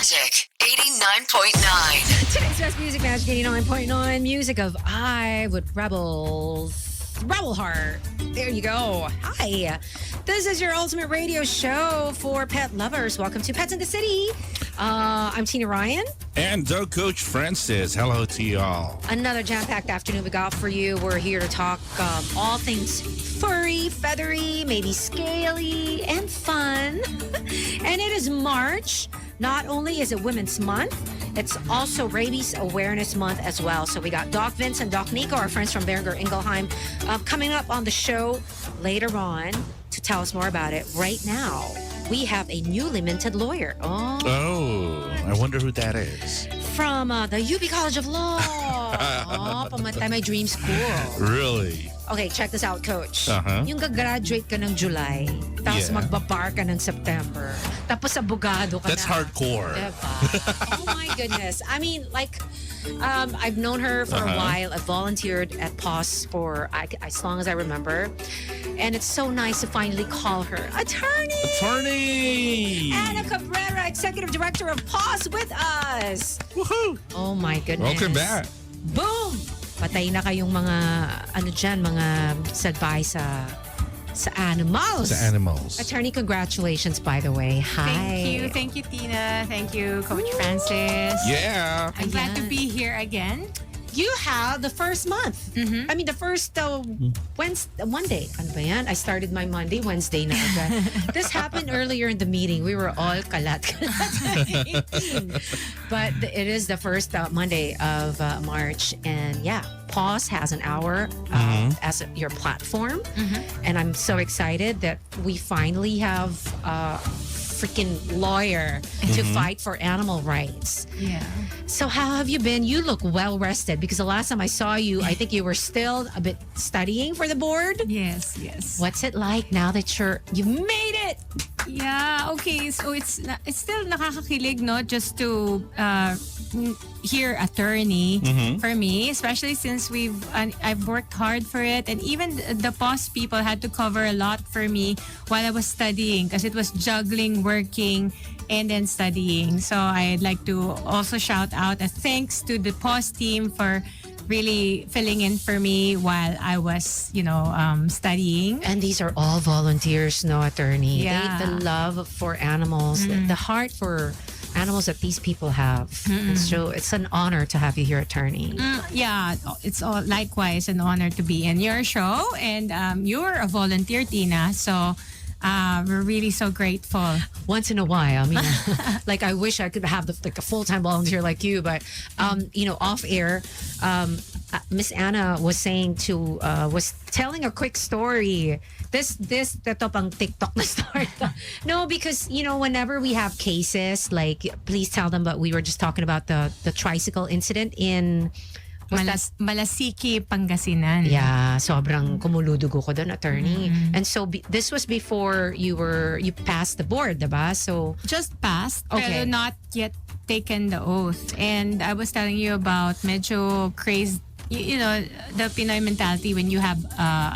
Magic 89.9. Today's best music, Magic 89.9. Music of I Would Rebel Heart. There you go. Hi. This is your ultimate radio show for pet lovers. Welcome to Pets in the City. I'm Tina Ryan. And Dog Coach Francis. Hello to y'all. Another jam-packed afternoon we got for you. We're here to talk all things furry, feathery, maybe scaly, and fun. And it is March. Not only is it Women's Month, it's also Rabies Awareness Month as well. So we got Doc Vince and Doc Nico, our friends from Beringer Ingelheim, coming up on the show later on to tell us more about it. Right now, we have a newly minted lawyer. Oh, I wonder who that is. From the UP College of Law. Pamatay my dream school. Really? Okay, check this out, Coach. Yung gagraduate ka ng July, tapos Yeah. magbabar ka ng September, tapos abogado ka That's na. hardcore. Diba? Oh my goodness. I mean, like, I've known her for a while. I volunteered at POS for as long as I remember. And it's so nice to finally call her attorney. Attorney! Anna Cabrera, Executive Director of POS with us. Woohoo! Oh my goodness. Welcome back. Boom! Patay na kayong mga, mga salbay sa animals. Sa animals. Attorney, congratulations, by the way. Hi. Thank you, Tina. Thank you, Coach Francis. Yeah. I'm glad to be here again. You have the first month. I mean, the first Monday. Ano ba yan? I started my Monday, Wednesday na agad. This happened earlier in the meeting. We were all kalat. But it is the first Monday of March. And yeah, POS has an hour as your platform. And I'm so excited that we finally have freaking lawyer to fight for animal rights. Yeah. So how have you been? You look well rested because the last time I saw you, I think you were still a bit studying for the board. Yes. What's it like now that you made it? Yeah, okay. So it's still nakakakilig, no? Just to hear attorney for me, especially since I've worked hard for it, and even the POS people had to cover a lot for me while I was studying because it was juggling, working, and then studying. So I'd like to also shout out a thanks to the POS team for really filling in for me while I was, studying. And these are all volunteers, no attorney. Yeah. The love for animals, the heart for animals that these people have. So it's an honor to have you here, attorney. Yeah, it's all likewise an honor to be in your show, and you're a volunteer, Tina. So we're really so grateful. Once in a while, I mean, like I wish I could have a full-time volunteer like you, but off air, Miss Anna was was telling a quick story. Ito pang TikTok na story. No, because whenever we have cases, like please tell them. But we were just talking about the tricycle incident in. Malasiki, Pangasinan. Yeah, sobrang kumuludugo ko doon, attorney. And so this was before you passed the board, diba? So Just passed, Okay. pero not yet taken the oath. And I was telling you about medyo crazy, the Pinoy mentality when you have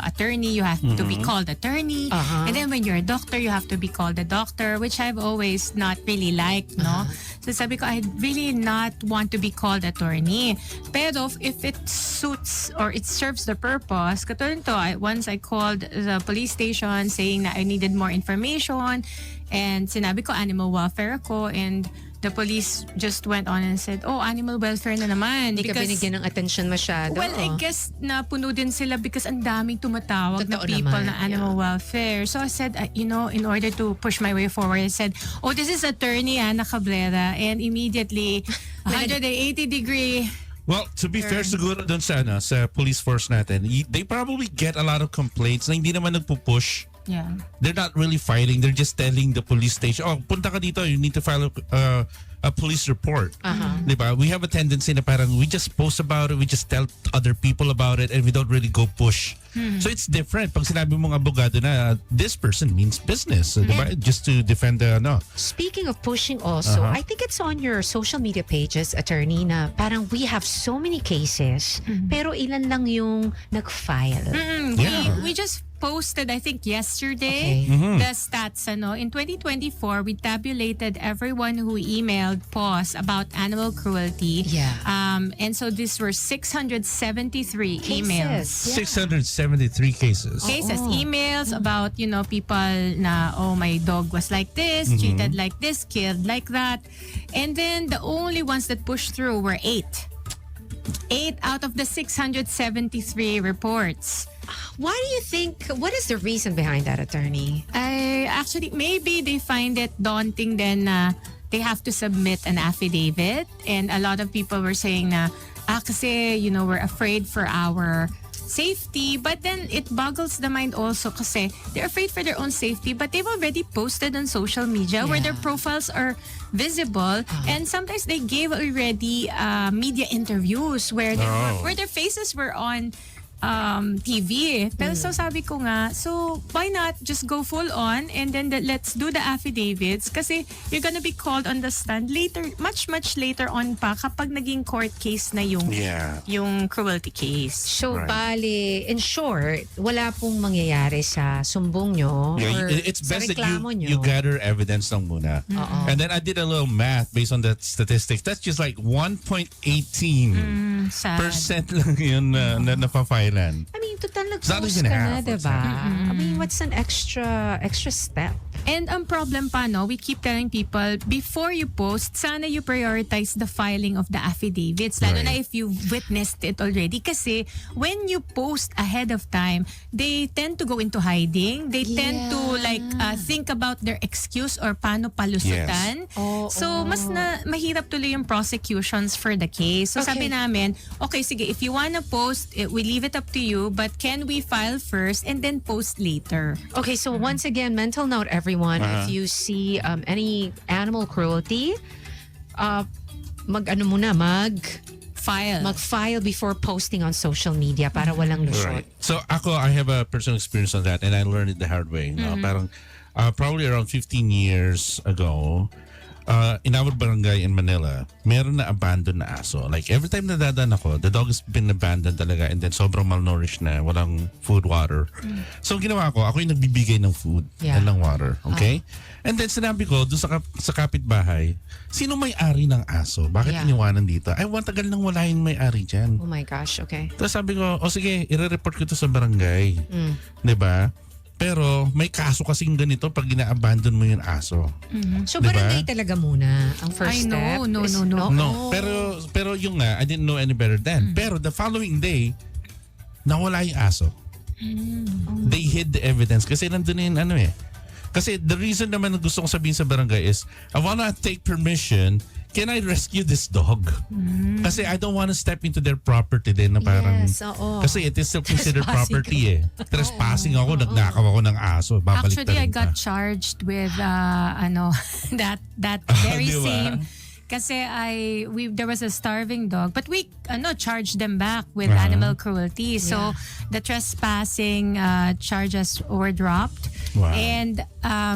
attorney, you have to be called attorney. And then when you're a doctor, you have to be called a doctor, which I've always not really liked, no? So sabi ko, I really not want to be called attorney. Pero if it suits or it serves the purpose, katulad to, once I called the police station saying that I needed more information, and sinabi ko animal welfare ako, and the police just went on and said, animal welfare na naman. hindi ka binigyan ng attention masyado. Well, I guess na puno din sila because ang daming tumatawag na Totoo people naman, na animal welfare. So I said, in order to push my way forward, I said, this is attorney Anna Cabrera. And immediately, 180-degree. Well, to be fair, siguro dun sa police force natin, they probably get a lot of complaints na hindi naman nagpupush. Yeah. They're not really fighting. They're just telling the police station, punta ka dito, you need to file a police report. Diba? We have a tendency na parang we just post about it, we just tell other people about it, and we don't really go push. So it's different. Pag sinabi mong abogado na, this person means business. Diba? Just to defend the, Speaking of pushing also, I think it's on your social media pages, attorney, na parang we have so many cases, pero ilan lang yung nag-file. Yeah. We just posted, I think, yesterday, Okay. the stats. In 2024, we tabulated everyone who emailed PAWS about animal cruelty. Yeah. And so these were 673 emails. 673 cases. Cases, emails about, people na, oh, my dog was like this, treated like this, killed like that. And then the only ones that pushed through were 8. 8 out of the 673 reports. Why do you think, what is the reason behind that, attorney? Maybe they find it daunting then they have to submit an affidavit. And a lot of people were saying na, kasi, we're afraid for our safety. But then it boggles the mind also kasi they're afraid for their own safety, but they've already posted on social media where their profiles are visible. And sometimes they gave already media interviews where their faces were on TV. Pero so sabi ko nga, so why not just go full on and then let's do the affidavits kasi you're gonna be called on the stand later, much later on pa kapag naging court case na yung cruelty case. So, bali, in short, wala pong mangyayari sa sumbong nyo or it's sa best that reklamo nyo. you gather evidence lang muna. And then I did a little math based on that statistics. That's just like 1.18% lang yun na napafailan. I mean, total not nag-post even ka na, half, diba? I mean, what's an extra step? And ang problem pa, we keep telling people, before you post, sana you prioritize the filing of the affidavits, lalo na if you've witnessed it already. Kasi when you post ahead of time, they tend to go into hiding. They tend to think about their excuse or paano palusutan. So, mas mahirap tuloy yung prosecutions for the case. So, sabi namin, okay, sige, if you wanna post, we leave it up to you, but can we file first and then post later? Okay, so once again, mental note, everyone, if you see any animal cruelty, mag-file before posting on social media para walang lusot. So I have a personal experience on that and I learned it the hard way. No? Parang probably around 15 years ago, in our barangay in Manila, meron na abandoned na aso. Like every time na dadaan ako, the dog has been abandoned talaga and then sobrang malnourished na, walang food, water. So ginawa ko, ako yung nagbibigay ng food and ng water. Okay? And then sinabi ko, doon sa kapitbahay, sino may-ari ng aso? Bakit iniwanan dito? Ay, tagal nang wala yung may-ari dyan. Oh my gosh, okay. Tapos sabi ko, sige, i-report ko to sa barangay. Diba? Pero may kaso kasing ganito pag ina-abandon mo yung aso. So, Diba? barangay talaga muna ang first step? No. No, pero yung nga, I didn't know any better then. Pero the following day, nawala yung aso. They hid the evidence kasi nandun yung Kasi the reason naman na gusto kong sabihin sa barangay is, I wanna take permission, can I rescue this dog? Kasi I don't wanna step into their property din na parang, kasi it is still considered property Trespassing ako, nagnakaw ako ng aso, babalik Actually, I ka. got charged with that very Diba? same. Kasi there was a starving dog, but we charged them back with animal cruelty. So the trespassing charges were dropped. Wow. And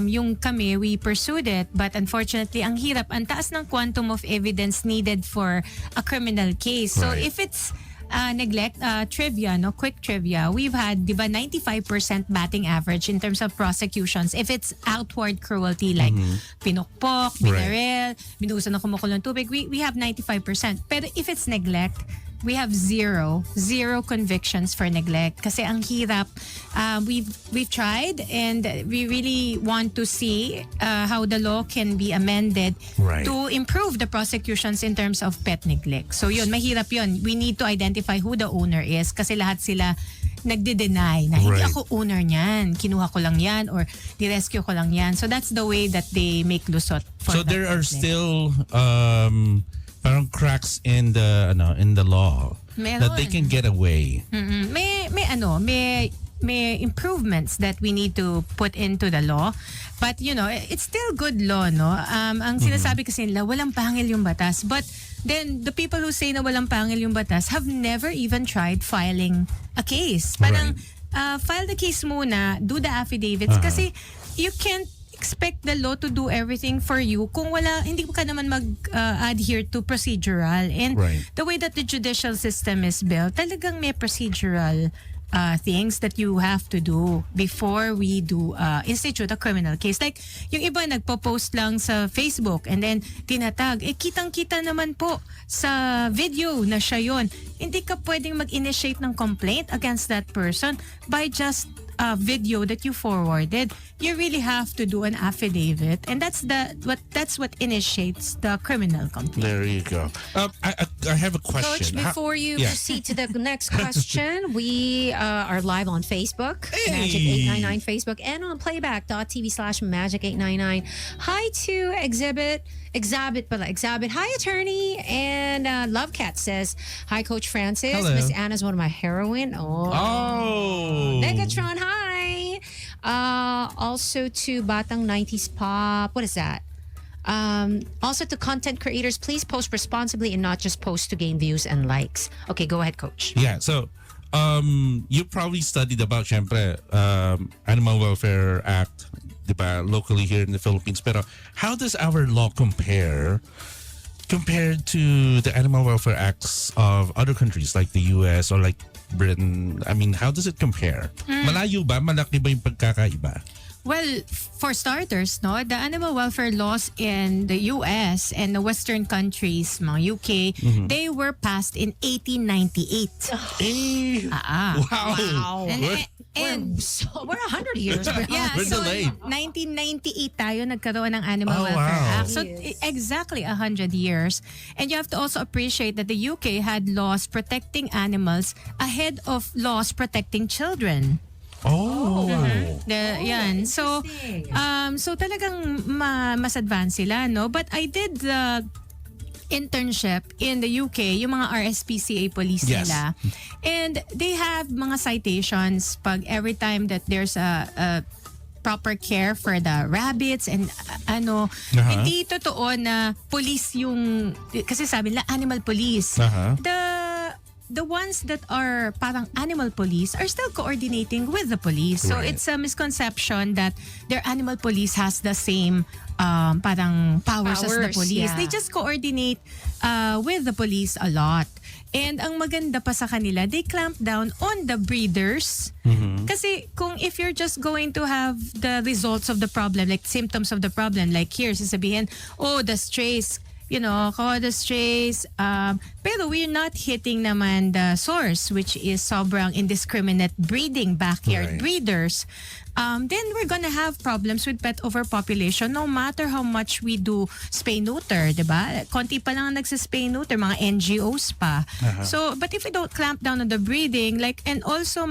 yung kami, we pursued it, but unfortunately, ang taas ng quantum of evidence needed for a criminal case. So if it's neglect, quick trivia, we've had, 95% batting average in terms of prosecutions. If it's outward cruelty like pinukpok, binaril, binuhusan ng kumukulong tubig, we have 95%. Pero if it's neglect, we have zero convictions for neglect kasi ang hirap. We've tried and we really want to see how the law can be amended to improve the prosecutions in terms of pet neglect. So yun, mahirap yun. We need to identify who the owner is kasi lahat sila nagde-deny na hindi ako owner niyan, kinuha ko lang yan or ni-rescue ko lang yan. So that's the way that they make lusot for So there are still parang cracks in the law that they can get away. May improvements that we need to put into the law. But it's still good law, no? Ang sinasabi kasi nila, walang pangil yung batas. But then the people who say na walang pangil yung batas have never even tried filing a case. Parang file the case muna, do the affidavits kasi you can't expect the law to do everything for you kung hindi ka naman mag-adhere to procedural. And the way that the judicial system is built, talagang may procedural things that you have to do before we do institute a criminal case. Like, yung iba nagpo-post lang sa Facebook and then tinatag, kitang-kita naman po sa video na siya yun. Hindi ka pwedeng mag-initiate ng complaint against that person by just a video that you forwarded. You really have to do an affidavit, and that's what initiates the criminal complaint. There you go. I have a question. Coach, before you proceed to the next question, we are live on Facebook, Magic 899 Facebook, and on playback.tv/Magic899. Hi to Exhibit. Hi, attorney. And Lovecat says, hi, Coach Francis. Hello. Miss Anna's one of my heroine. Oh. Megatron, hi. Also to Batang 90s Pop. What is that? Also to content creators, please post responsibly and not just post to gain views and likes. Okay, go ahead, Coach. Yeah, so you probably studied about, syempre, Animal Welfare Act, diba, locally here in the Philippines. Pero how does our law compared to the Animal Welfare Acts of other countries like the US or like Britain? I mean, how does it compare? Malayo ba? Malaki ba yung pagkakaiba? Well, for starters, no, the animal welfare laws in the US and the Western countries, mga UK, they were passed in 1898. Wow. And We're 100 years behind. yeah, We're so delayed. 1998 tayo nagkaroon ng Animal Oh, Welfare wow. Act. So exactly 100 years. And you have to also appreciate that the UK had laws protecting animals ahead of laws protecting children. Oh. Yan. So interesting. so talagang mas advanced sila, no? But I did the internship in the UK, yung mga RSPCA police Yes. nila. And they have mga citations pag every time that there's a proper care for the rabbits and hindi totoo na police yung, kasi sabi nila animal police. The ones that are parang animal police are still coordinating with the police. So Right. it's a misconception that their animal police has the same parang powers as the Powers, police. yeah. They just coordinate with the police a lot. And ang maganda pa sa kanila, they clamp down on the breeders. Kasi if you're just going to have the results of the problem, like symptoms of the problem, like here, sasabihin, the strays, the strays. Pero we're not hitting naman the source, which is sobrang indiscriminate breeding, backyard Right. breeders. Then we're gonna have problems with pet overpopulation no matter how much we do spay-neuter, diba? Konti pa lang nagsispay-neuter, mga NGOs pa. So, but if we don't clamp down on the breeding, and also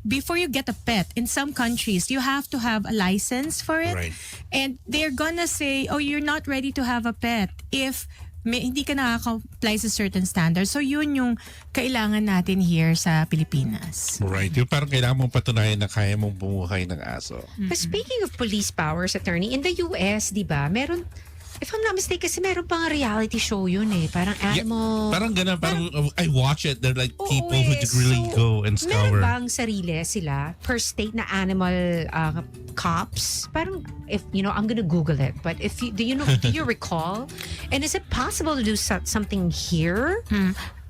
before you get a pet, in some countries, you have to have a license for it. Right. And they're gonna say, you're not ready to have a pet if hindi ka nakaka-apply sa certain standards. So yun yung kailangan natin here sa Pilipinas. Right. Yung parang kailangan mong patunayan na kaya mong bumuhay ng aso. But speaking of police powers, attorney, in the US, di ba, meron, if I'm not mistaken, kasi meron pang reality show yun eh. Parang animal. Parang ganun, parang I watch it. They're like people who eh. really So, go and meron scour. bang sarili sila per state na animal cops? Parang, if I'm gonna Google it. But do you recall? And is it possible to do something here?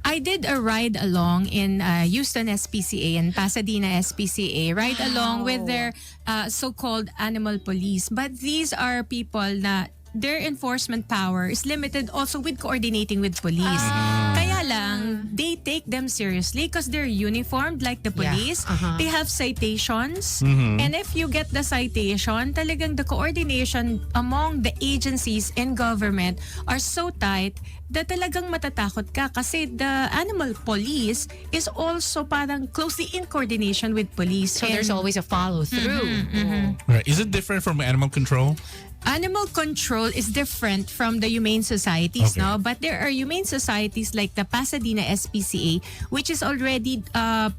I did a ride along in Houston SPCA and Pasadena SPCA, ride along with their so-called animal police. But these are people na their enforcement power is limited also with coordinating with police. Kaya lang, they take them seriously because they're uniformed like the police. They have citations. And if you get the citation, talagang the coordination among the agencies in government are so tight that talagang matatakot ka kasi the animal police is also parang closely in coordination with police. So there's always a follow through. Right. Is it different from animal control? Animal control is different from the humane societies, Okay. no? But there are humane societies like the Pasadena SPCA, which is already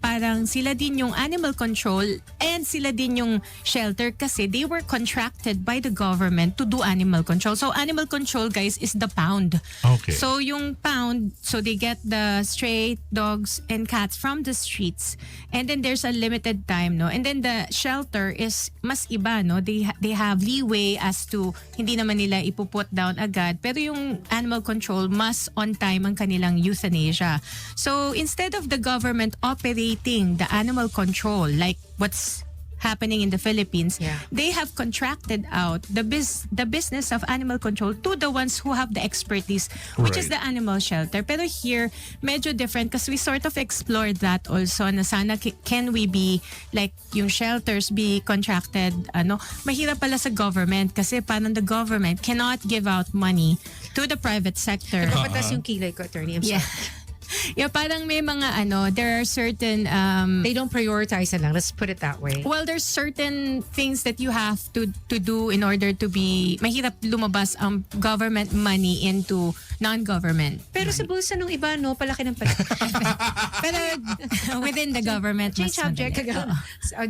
parang sila din yung animal control and sila din yung shelter kasi they were contracted by the government to do animal control. So animal control, guys, is the pound. Okay. So yung pound, so they get the stray dogs and cats from the streets. And then there's a limited time, no? And then the shelter is mas iba, no? They have leeway as to, hindi naman nila ipuput down agad. Pero yung animal control, mas on time ang kanilang euthanasia. So instead of the government operating the animal control, like what's happening in the Philippines, they have contracted out the business of animal control to the ones who have the expertise, which is the animal shelter. Pero here, medyo different because we sort of explored that also na sana can we be like yung shelters be contracted, mahirap pala sa government kasi parang the government cannot give out money to the private sector. Patas yung kilay ko, attorney. I'm sorry. Yeah, parang may mga there are certain They don't prioritize na lang. Let's put it that way. well, there's certain things that you have to do in order to be mahirap lumabas ang government money into non-government. Pero sa bulsa nung iba, no, palaki ng palaki. Pero within the government, Change mas subject. madali.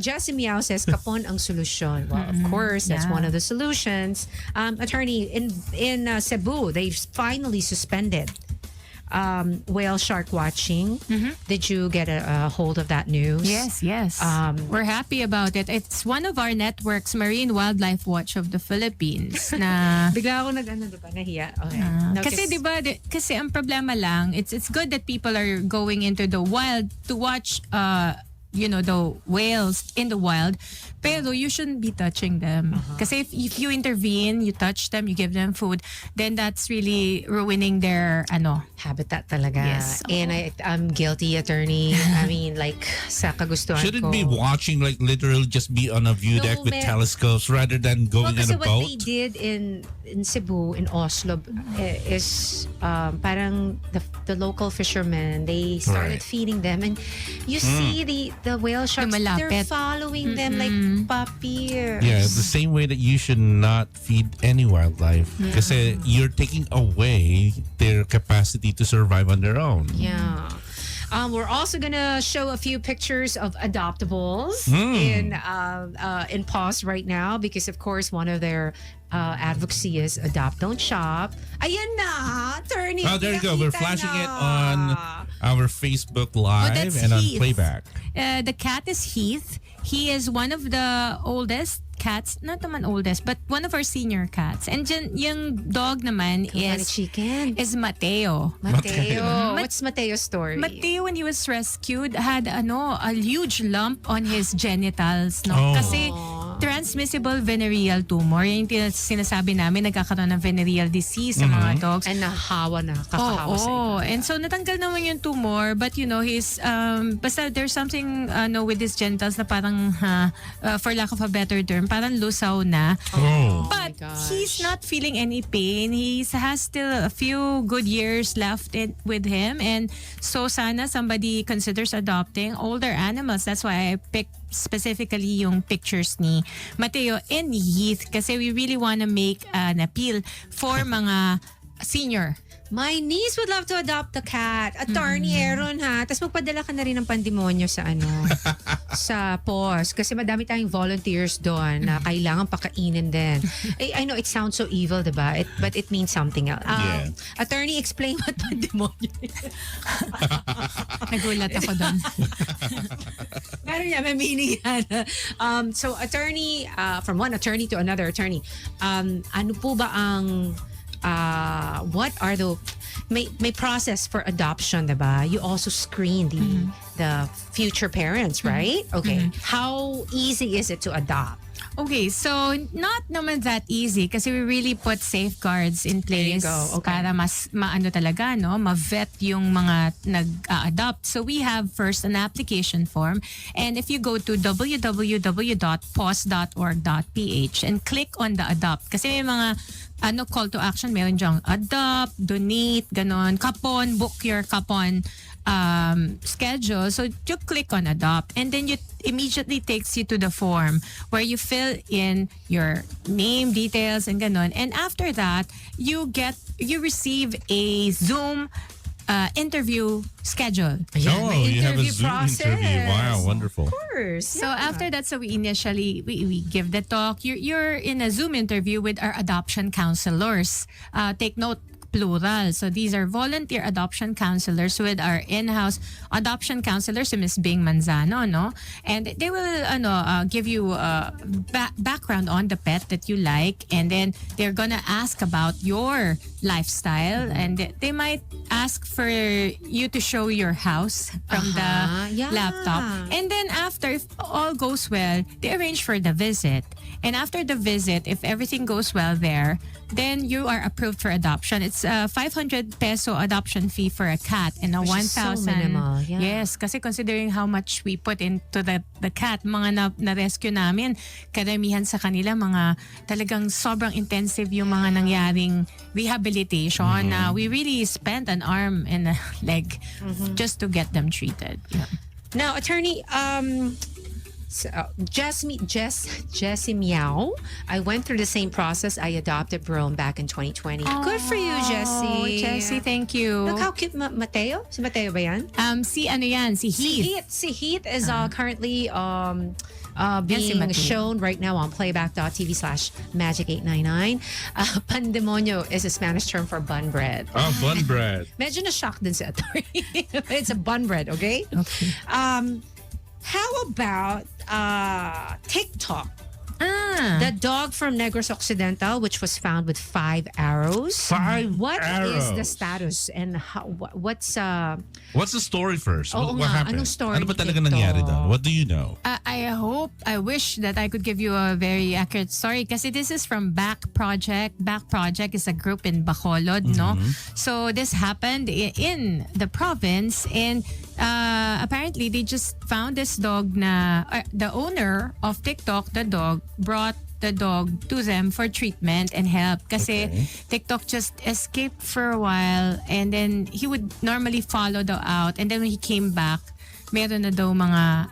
Jessie Meow says, kapon ang solusyon. Well, of course, that's one of the solutions. Attorney, in Cebu, they've finally suspended whale shark watching. Did you get a hold of that news? Yes. We're happy about it. It's one of our networks, Marine Wildlife Watch of the Philippines. Na Bigla ako diba? Nahiya. Okay. No, kasi diba, kasi ang problema lang, it's good that people are going into the wild to watch the whales in the wild, pero you shouldn't be touching them. Kasi if you intervene, you touch them, you give them food, then that's really ruining their habitat talaga. Yes. And I'm guilty, attorney. I mean, like, sa kagustuhan Should it ko. be watching, like literally just be on a view deck with telescopes rather than going kasi on a what boat? they did in Cebu, in Oslo, is parang the local fishermen, they started feeding them, and you see the whale sharks, they're Lumalapit. following them like puppies. Yeah, the same way that you should not feed any wildlife kasi you're taking away their capacity to survive on their own. Yeah. We're also gonna show a few pictures of adoptables in pause right now because of course one of their advocacy is adopt, don't shop. Ayan na, attorney. Oh, there you go. We're Nakita flashing na. it on our Facebook Live that's and on Heath. playback. The cat is Heath. He is one of the oldest cats, not naman oldest, but one of our senior cats. And yung dog naman Kumani chicken. is Mateo. Mateo. What's Mateo's story? Mateo, when he was rescued, had a huge lump on his genitals. No? Oh. Kasi transmissible venereal tumor. Yung sinasabi namin, nagkakaroon ng venereal disease sa mga dogs. And nahawa na, kakahawa sa iba. And so natanggal naman yung tumor, but he's basta there's something with his genitals na parang for lack of a better term, parang lusaw na. Oh. But he's not feeling any pain. He has still a few good years left with him, and so sana somebody considers adopting older animals. That's why I picked specifically yung pictures ni Mateo and Heath kasi we really want to make an appeal for mga senior. My niece would love to adopt a cat. Attorney Aaron, ha? Tapos magpadala ka na rin ng pandemonyo sa sa POS. Kasi madami tayong volunteers doon na kailangan pakainin din. I know it sounds so evil, diba? But it means something else. Yeah. Attorney, explain what pandemonyo is. Nagulat ako doon. Meron niya, may meaning yan. So, attorney, from one attorney to another attorney, ano po ba ang what are the may process for adoption, diba? You also screen the future parents, right? Okay. How easy is it to adopt? Okay, so not naman that easy kasi we really put safeguards in place para mas maano talaga, ma-vet yung mga nag-adopt. So we have first an application form, and if you go to www.pos.org.ph and click on the adopt kasi may mga call to action, meron dyang adopt, donate, ganon, kapon, book your kapon schedule. So you click on adopt and then it immediately takes you to the form where you fill in your name, details, and ganon. And after that, you receive a Zoom interview schedule. Oh, you have a interview Zoom interview. Wow, wonderful. Of course. So after that, so we initially we give the talk. You're in a Zoom interview with our adoption counselors. Take note, plural. So these are volunteer adoption counselors with our in-house adoption counselor, si Miss Bing Manzano, no? And they will give you background on the pet that you like, and then they're gonna ask about your lifestyle, and they might ask for you to show your house from the laptop. And then after, if all goes well, they arrange for the visit. And after the visit, if everything goes well there, then you are approved for adoption. It's a 500 peso adoption fee for a cat and a 1,000. So minimal, yeah. Yes, kasi considering how much we put into the cat, mga na-rescue namin, karamihan sa kanila, mga talagang sobrang intensive yung mga nangyaring rehabilitation. We really spent an arm and a leg just to get them treated. Yeah. Now, attorney, Jessie Meow. I went through the same process. I adopted Brome back in 2020. Good for you, Jessie. Jessie, thank you. Look how cute Mateo. Si Mateo ba yan? Si Heath. Si Heath is currently being shown right now on playback.tv/magic899. Pandemonio is a Spanish term for bun bread. Oh, bun bread. Medyo na-shock din si attorney. It's a bun bread, okay? Okay. How about TikTok? The dog from Negros Occidental, which was found with 5 arrows. What is the status and what's the story first? Oo What nga, happened? anong story Ano ba ni talaga TikTok? nangyari doon? What do you know? I wish that I could give you a very accurate story kasi this is from Back Project. Back Project is a group in Bacolod, no? So this happened in the province, and apparently they just found this dog na the owner of TikTok, the dog, brought the dog to them for treatment and help kasi TikTok just escaped for a while, and then he would normally follow out, and then when he came back, meron na daw mga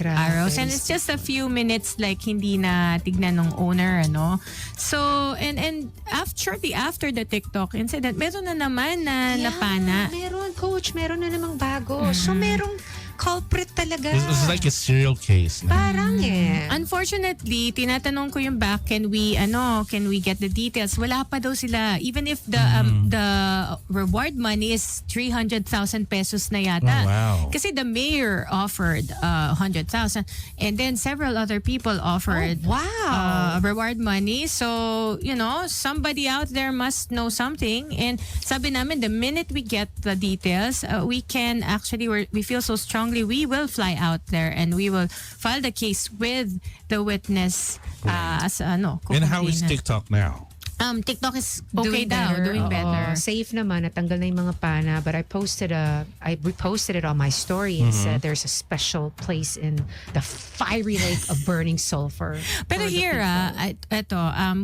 arrows, and it's just a few minutes, like hindi na tignan ng owner, ano. So and shortly after the TikTok incident, meron na naman na napana. Meron, coach, meron na namang bago. So merong culprit talaga. It's like a serial case. Parang Unfortunately, tinatanong ko yung back, can we get the details? Wala pa daw sila. Even if the reward money is 300,000 pesos na yata. Oh, wow. Kasi the mayor offered 100,000, and then several other people offered reward money. So, somebody out there must know something. And sabi namin, the minute we get the details, we can actually, we feel so strongly, we will fly out there and we will file the case with the witness as And how is TikTok now? TikTok is doing better. Safe naman, natanggal na yung mga pana, but I reposted it on my story and said there's a special place in the fiery lake of burning sulfur. Pero here,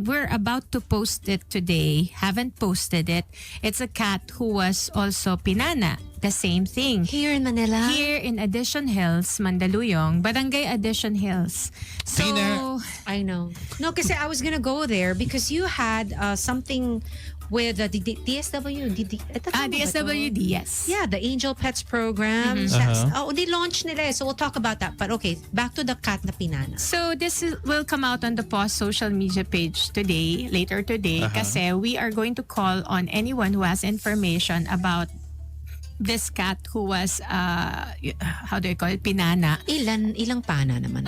we're about to post it today. Haven't posted it. It's a cat who was also pinana. The same thing. Here in Manila? Here in Addition Hills, Mandaluyong, Barangay Addition Hills. So, I know. No, kasi I was gonna go there because you had something with the DSW. DSWD, yes. Yeah, the Angel Pets program. They-launch nila. So we'll talk about that. But okay, back to the cat na pinana. So this will come out on the POS social media page later today, kasi we are going to call on anyone who has information about this cat who was how do I call it, pinana. Ilang pana naman?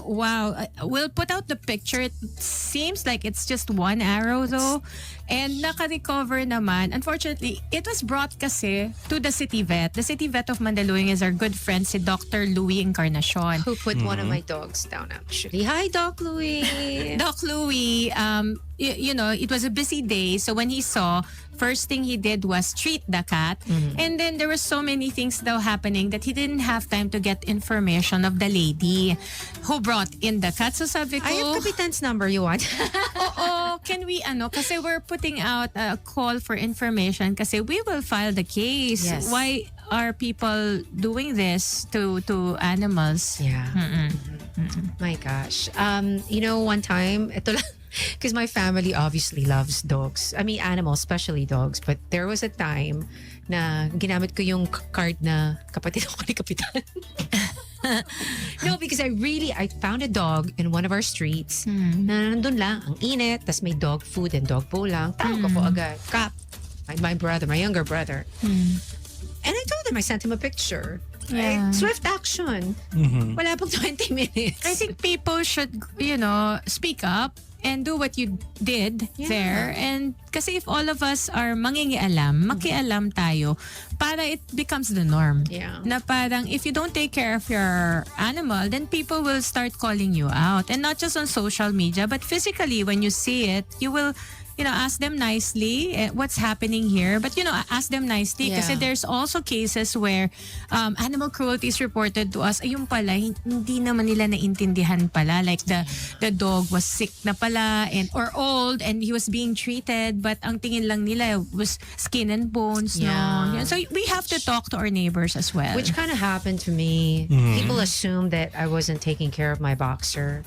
Wow. We'll put out the picture. It seems like it's just 1 arrow though. And naka-recover naman. Unfortunately, it was brought kasi to the city vet. The city vet of Mandaluyong is our good friend, si Dr. Louie Encarnacion. Who put one of my dogs down actually. Hi, Doc Louie. Doc Louie, it was a busy day. So when he saw, first thing he did was treat the cat. And then there were so many things though happening that he didn't have time to get information of the lady who brought in the cat. So sabi ko, I have Kapitan's number, you want? can we kasi we're putting out a call for information kasi we will file the case. Yes. Why are people doing this to animals? Yeah. My gosh. One time, ito lang, because my family obviously loves dogs. I mean, animals, especially dogs. But there was a time na ginamit ko yung card na kapatid ako ni Kapitan. No, because I found a dog in one of our streets na nandun lang, ang init, tas may dog food and dog bowl lang. Tawag ako agad, Kap, my brother, my younger brother. And I told him, I sent him a picture. Yeah. Right? Swift action. Wala pang 20 minutes. I think people should, speak up and do what you did there. And kasi if all of us are makialam tayo para it becomes the norm. Yeah. Na parang if you don't take care of your animal, then people will start calling you out. And not just on social media, but physically when you see it, you will ask them nicely what's happening here. But, ask them nicely kasi there's also cases where animal cruelty is reported to us. Ayun pala, hindi naman nila naintindihan pala. Like the dog was sick na pala or old and he was being treated but ang tingin lang nila was skin and bones. Yeah. No? So we have to talk to our neighbors as well. Which kind of happened to me. People assumed that I wasn't taking care of my boxer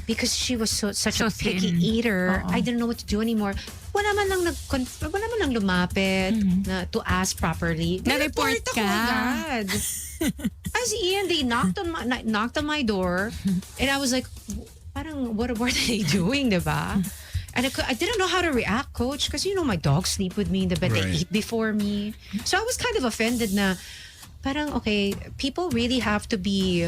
because she was such a picky thin. eater. I didn't know what to do anymore. Wala man lang lumapit na to ask properly. Na-report Ako ka. agad. As in, they knocked on my door and I was like, parang what are they doing, diba? And I didn't know how to react, coach, because my dogs sleep with me in the bed. Right. They eat before me. So I was kind of offended na parang, okay, people really have to be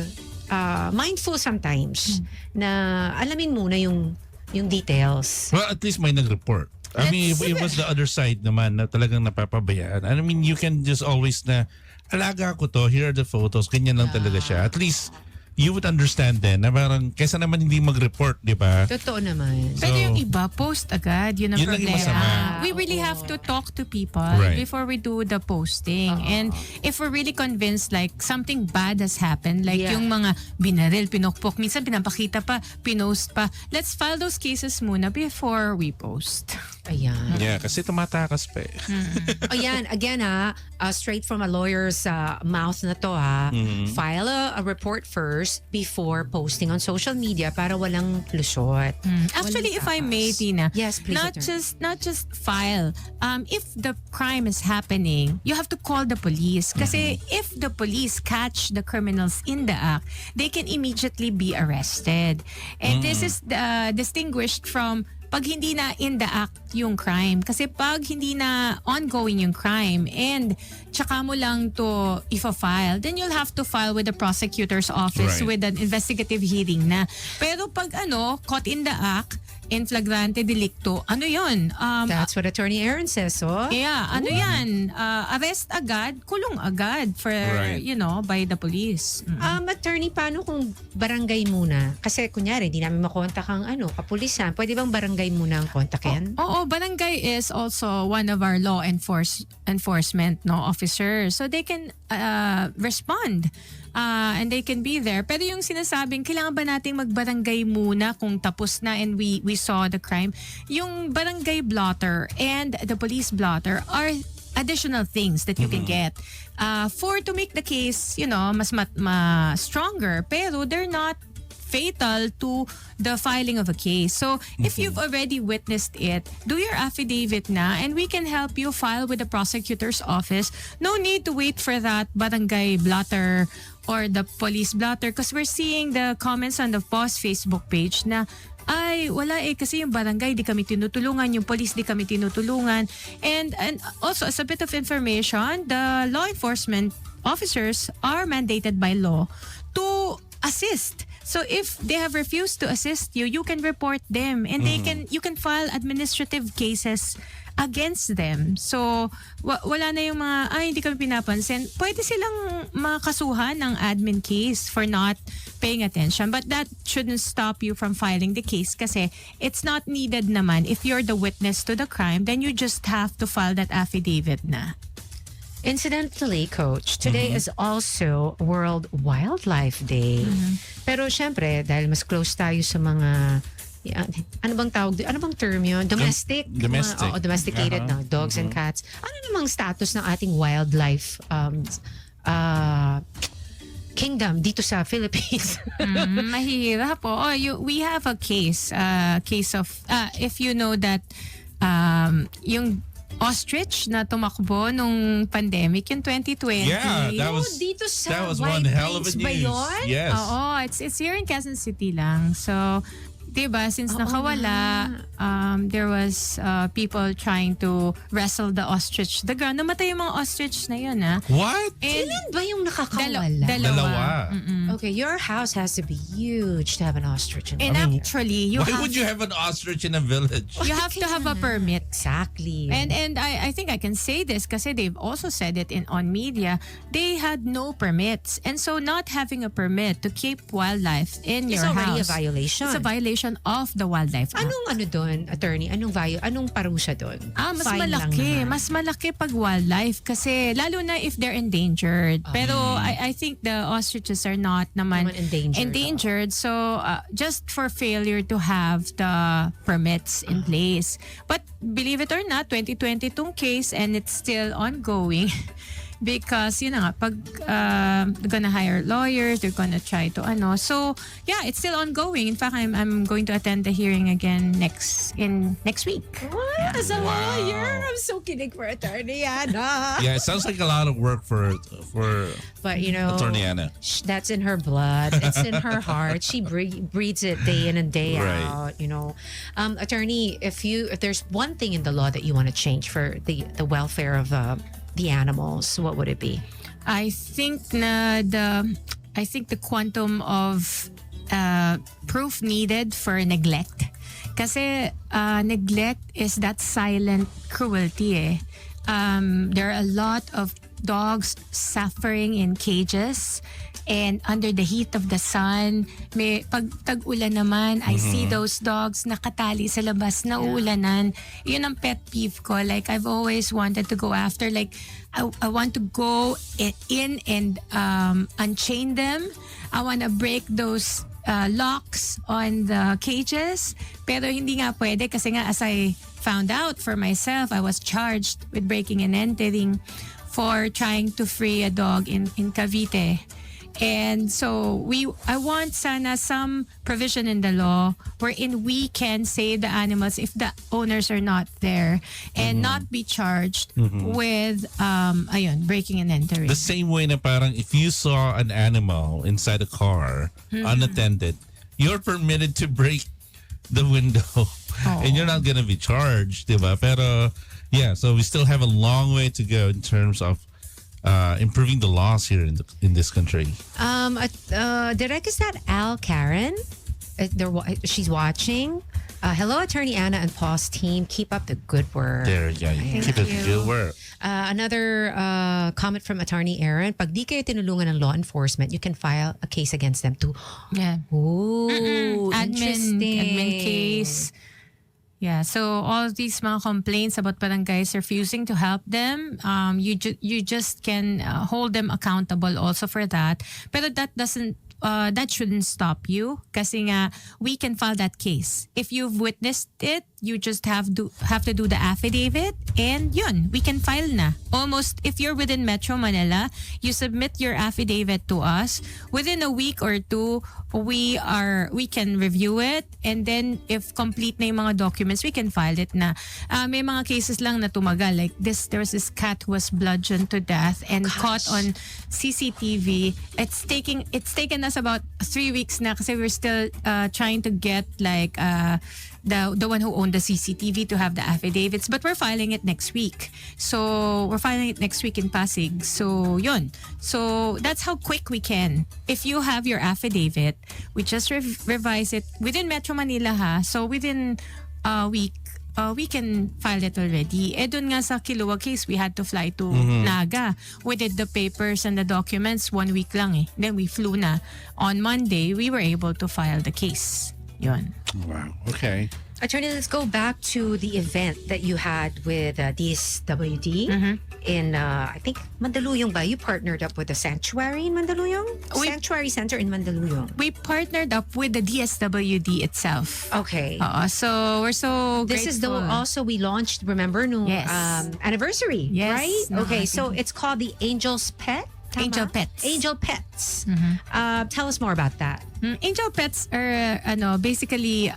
mindful sometimes na alamin muna yung details. Well, at least may nag-report. I mean, if it was the other side naman na talagang napapabayaan. I mean, you can just always na, alaga ko to, here are the photos, ganyan lang talaga siya. At least, you would understand then na parang kaysa naman hindi mag-report, di ba? Totoo naman. Pero yung iba, post agad. Yun ang Yun lang yung problema. masama. We really have to talk to people Right. before we do the posting. And if we're really convinced like something bad has happened, like yung mga binaril, pinukpok, minsan pinapakita pa, pinost pa, let's file those cases muna before we post. Ayan. Yeah, kasi tumatakas pa eh. Ayan, again straight from a lawyer's mouth na to file a report first before posting on social media para walang lusot. Actually, if I takas. may, Tina, Yes, please, not just file. If the crime is happening, you have to call the police. Kasi if the police catch the criminals in the act, they can immediately be arrested. And this is distinguished from pag hindi na in the act yung crime. Kasi pag hindi na ongoing yung crime and tsaka mo lang to ifa-file, then you'll have to file with the prosecutor's office Right. with an investigative hearing na. Pero pag caught in the act, in flagrante delicto, ano yun? That's what Attorney Aaron says, so. Yeah, ano yan? Arrest agad, kulong agad for, Right. by the police. Attorney, paano kung barangay muna? Kasi kunyari, hindi namin makontak ang kapulisan. Pwede bang barangay muna ang kontakin? Oo, barangay is also one of our law enforcement officers. So they can respond and they can be there. Pero yung sinasabing, kailangan ba nating magbarangay muna kung tapos na and we saw the crime? Yung barangay blotter and the police blotter are additional things that you can get to make the case, mas stronger. Pero they're not fatal to the filing of a case. So, if you've already witnessed it, do your affidavit na and we can help you file with the prosecutor's office. No need to wait for that barangay blotter or the police blotter because we're seeing the comments on the POS Facebook page na ay, wala kasi yung barangay di kami tinutulungan, yung police di kami tinutulungan. And also, as a bit of information, the law enforcement officers are mandated by law to assist. So if they have refused to assist you, you can report them and you can file administrative cases against them. So wala na yung mga hindi kami pinapansin. Pwede silang makasuhan ng admin case for not paying attention, but that shouldn't stop you from filing the case kasi it's not needed naman. If you're the witness to the crime, then you just have to file that affidavit na. Incidentally, Coach, today is also World Wildlife Day. Pero syempre, dahil mas close tayo sa mga, ano bang tawag, ano bang term yun? Domestic? Domestic. Domesticated na dogs and cats. Ano namang status ng ating wildlife kingdom dito sa Philippines? Mahirap po. We have a case of, if you know that, yung ostrich na tumakbo nung pandemic, yung 2020. Yeah, that was one hell of a Plains ba news. yun? Yes. Oo, it's here in Quezon City lang. So, Diba, since nakawala, there was people trying to wrestle the ostrich to the ground. Namatay yung mga ostrich na yun, ha? What? And Ilan ba yung nakakawala? Dalawa. Okay, your house has to be huge to have an ostrich in And there. actually, Why would you have an ostrich in a village? you have to have a permit. Exactly. And I think I can say this kasi they've also said it on media. They had no permits. And so not having a permit to keep wildlife in It's your already house. a violation. It's a violation of the Wildlife Act. Anong doon, attorney? Anong parusa doon? Mas Fine lang malaki. naman. Mas malaki pag wildlife kasi lalo na if they're endangered. Pero I think the ostriches are not naman endangered. So just for failure to have the permits in place. But believe it or not, 2020 tong case and it's still ongoing. Because yun na nga, pag they're gonna hire lawyers, they're gonna try to So yeah, it's still ongoing. In fact, I'm going to attend the hearing again next week. What? As a lawyer, I'm so kidding for attorney Anna. Yeah, it sounds like a lot of work for But you know, Attorney Anna. That's in her blood. It's in her heart. She breathes it day in and day Right. out. You know, attorney, if there's one thing in the law that you want to change for the welfare of the animals, what would it be? I think the quantum of proof needed for neglect. Kasi neglect is that silent cruelty eh. There are a lot of dogs suffering in cages and under the heat of the sun. May pag tag-ulan naman, I see those dogs nakatali sa labas na uulanan. Yun ang pet peeve ko. Like I've always wanted to go after. Like I want to go in and unchain them. I want to break those locks on the cages. Pero hindi nga pwede kasi nga as I found out for myself, I was charged with breaking and entering for trying to free a dog in Cavite. And so I want sana some provision in the law wherein we can save the animals if the owners are not there and not be charged with breaking and entering. The same way na parang if you saw an animal inside a car unattended, you're permitted to break the window and you're not gonna be charged, diba? Pero yeah, so we still have a long way to go in terms of improving the laws here in this country. Direk, is that Al Karen? She's watching. Hello, Attorney Anna and Paul's team. Keep up the good work. There, yeah, keep it good work. Another comment from Attorney Aaron. Pag di kayo tinulungan ng law enforcement, you can file a case against them too. Yeah. Ooh, interesting. Admin case. Yeah, so all these mga complaints about barangays refusing to help them, you just can hold them accountable also for that. But that shouldn't stop you kasi nga we can file that case. If you've witnessed it, you just have to do the affidavit and yun, we can file na. Almost if you're within Metro Manila, you submit your affidavit to us. Within a week or two, we can review it and then if complete na yung mga documents, we can file it na. May mga cases lang na tumagal like there was this cat who was bludgeoned to death and caught on CCTV. It's taken us about 3 weeks na kasi we're still trying to get like the one who owned the CCTV to have the affidavits, but we're filing it next week. So we're filing it next week in Pasig. So yun. So that's how quick we can. If you have your affidavit, we just revise it within Metro Manila ha. So within a week, we can file it already. Dun nga sa Kiluwag case, we had to fly to Naga. We did the papers and the documents 1 week lang eh. Then we flew na. On Monday, we were able to file the case. Yun. Wow. Okay. Attorney, let's go back to the event that you had with DSWD in, I think, Mandaluyong ba? You partnered up with a sanctuary in Mandaluyong? Sanctuary Center in Mandaluyong. We partnered up with the DSWD itself. Okay. So we're so This is the grateful. also we launched, remember, no Yes. anniversary, Yes. right? No, Okay, I so think- it's called the Angel's Pet. Tama? Angel Pets. Angel Pets. Tell us more about that. Angel Pets are basically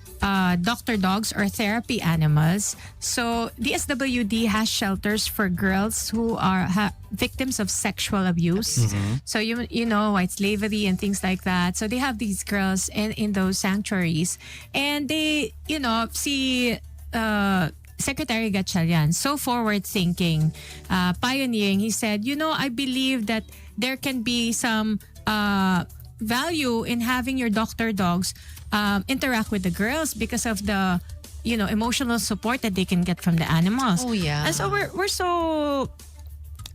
doctor dogs or therapy animals. So the SWD has shelters for girls who are victims of sexual abuse. So you know, white slavery and things like that. So they have these girls in those sanctuaries, and they see Secretary Gatchalian, so forward-thinking, pioneering. He said, I believe that there can be some value in having your doctor dogs interact with the girls because of the emotional support that they can get from the animals. Oh, yeah. And so we're so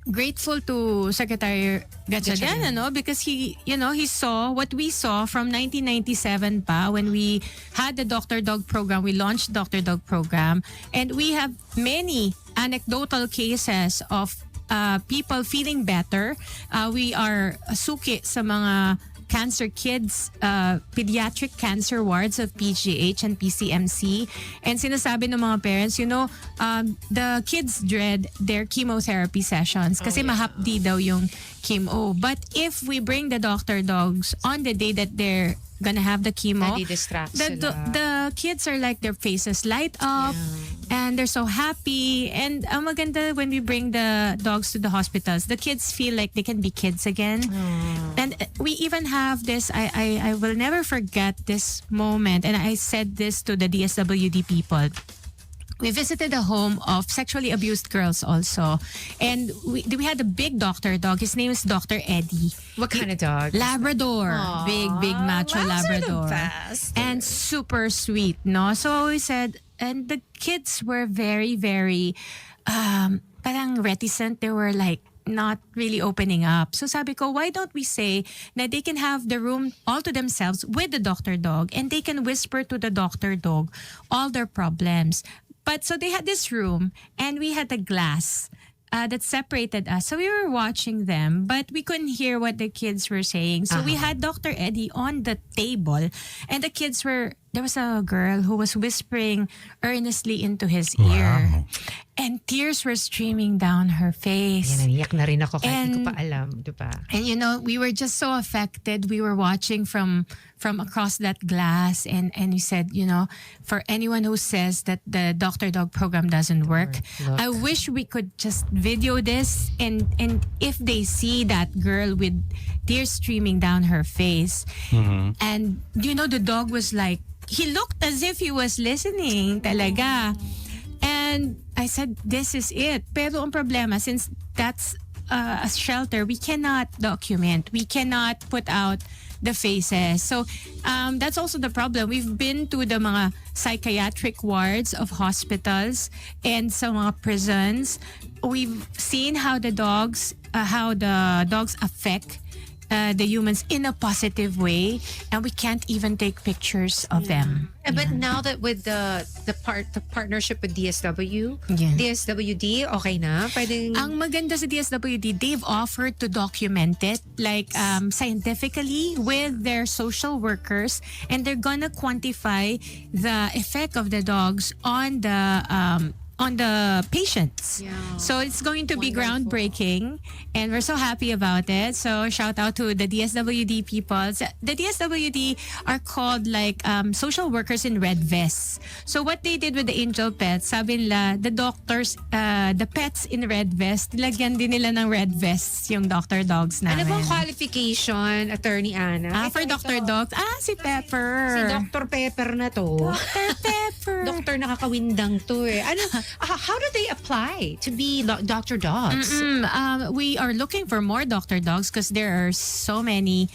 grateful to Secretary Gatchalian, because he saw what we saw from 1997 pa when we had the Doctor Dog program. We launched Doctor Dog program, and we have many anecdotal cases of people feeling better. We are suki sa mga cancer kids, pediatric cancer wards of PGH and PCMC. And sinasabi ng mga parents, the kids dread their chemotherapy sessions kasi mahapdi daw yung chemo. But if we bring the doctor dogs on the day that they're gonna have the chemo, the kids are like, their faces light up and they're so happy. And ang maganda when we bring the dogs to the hospitals, the kids feel like they can be kids again. And we even have this, I will never forget this moment, and I said this to the DSWD people. We visited a home of sexually abused girls also. And we had a big doctor dog. His name is Dr. Eddie. What kind of dog? Labrador. Big macho Labrador. And super sweet, no? So we said, and the kids were very, very parang reticent. They were like not really opening up. So sabi ko, why don't we say that they can have the room all to themselves with the doctor dog, and they can whisper to the doctor dog all their problems. But so they had this room, and we had a glass that separated us. So we were watching them, but we couldn't hear what the kids were saying. So we had Dr. Eddie on the table, and the kids there was a girl who was whispering earnestly into his ear. And tears were streaming down her face. Yan, naniyak na rin ako kahit hindi ko pa alam, di ba? And we were just so affected. We were watching from across that glass, and we said, for anyone who says that the Doctor Dog program doesn't work, I wish we could just video this, and if they see that girl with tears streaming down her face, and the dog was like, he looked as if he was listening talaga. And I said, this is it. Pero ang problema, since that's a shelter, we cannot document. We cannot put out the faces. So that's also the problem. We've been to the mga psychiatric wards of hospitals and sa mga prisons. We've seen how the dogs affect the humans in a positive way, and we can't even take pictures of them. But now that with the partnership with DSWD, okay na? Pwedeng... Ang maganda sa DSWD, they've offered to document it like scientifically with their social workers, and they're gonna quantify the effect of the dogs on the patients. Yeah. So it's going to be groundbreaking, and we're so happy about it. So shout out to the DSWD people. The DSWD are called like social workers in red vests. So what they did with the angel pets, sabi nila, the doctors, the pets in red vests, nilagyan din nila ng red vests yung doctor dogs namin. Ano bang qualification, Attorney Ana? For doctor dogs? Si Pepper. Si Dr. Pepper na to. Dr. Pepper. Doktor nakakawindang to eh. How do they apply to be doctor dogs? We are looking for more doctor dogs because there are so many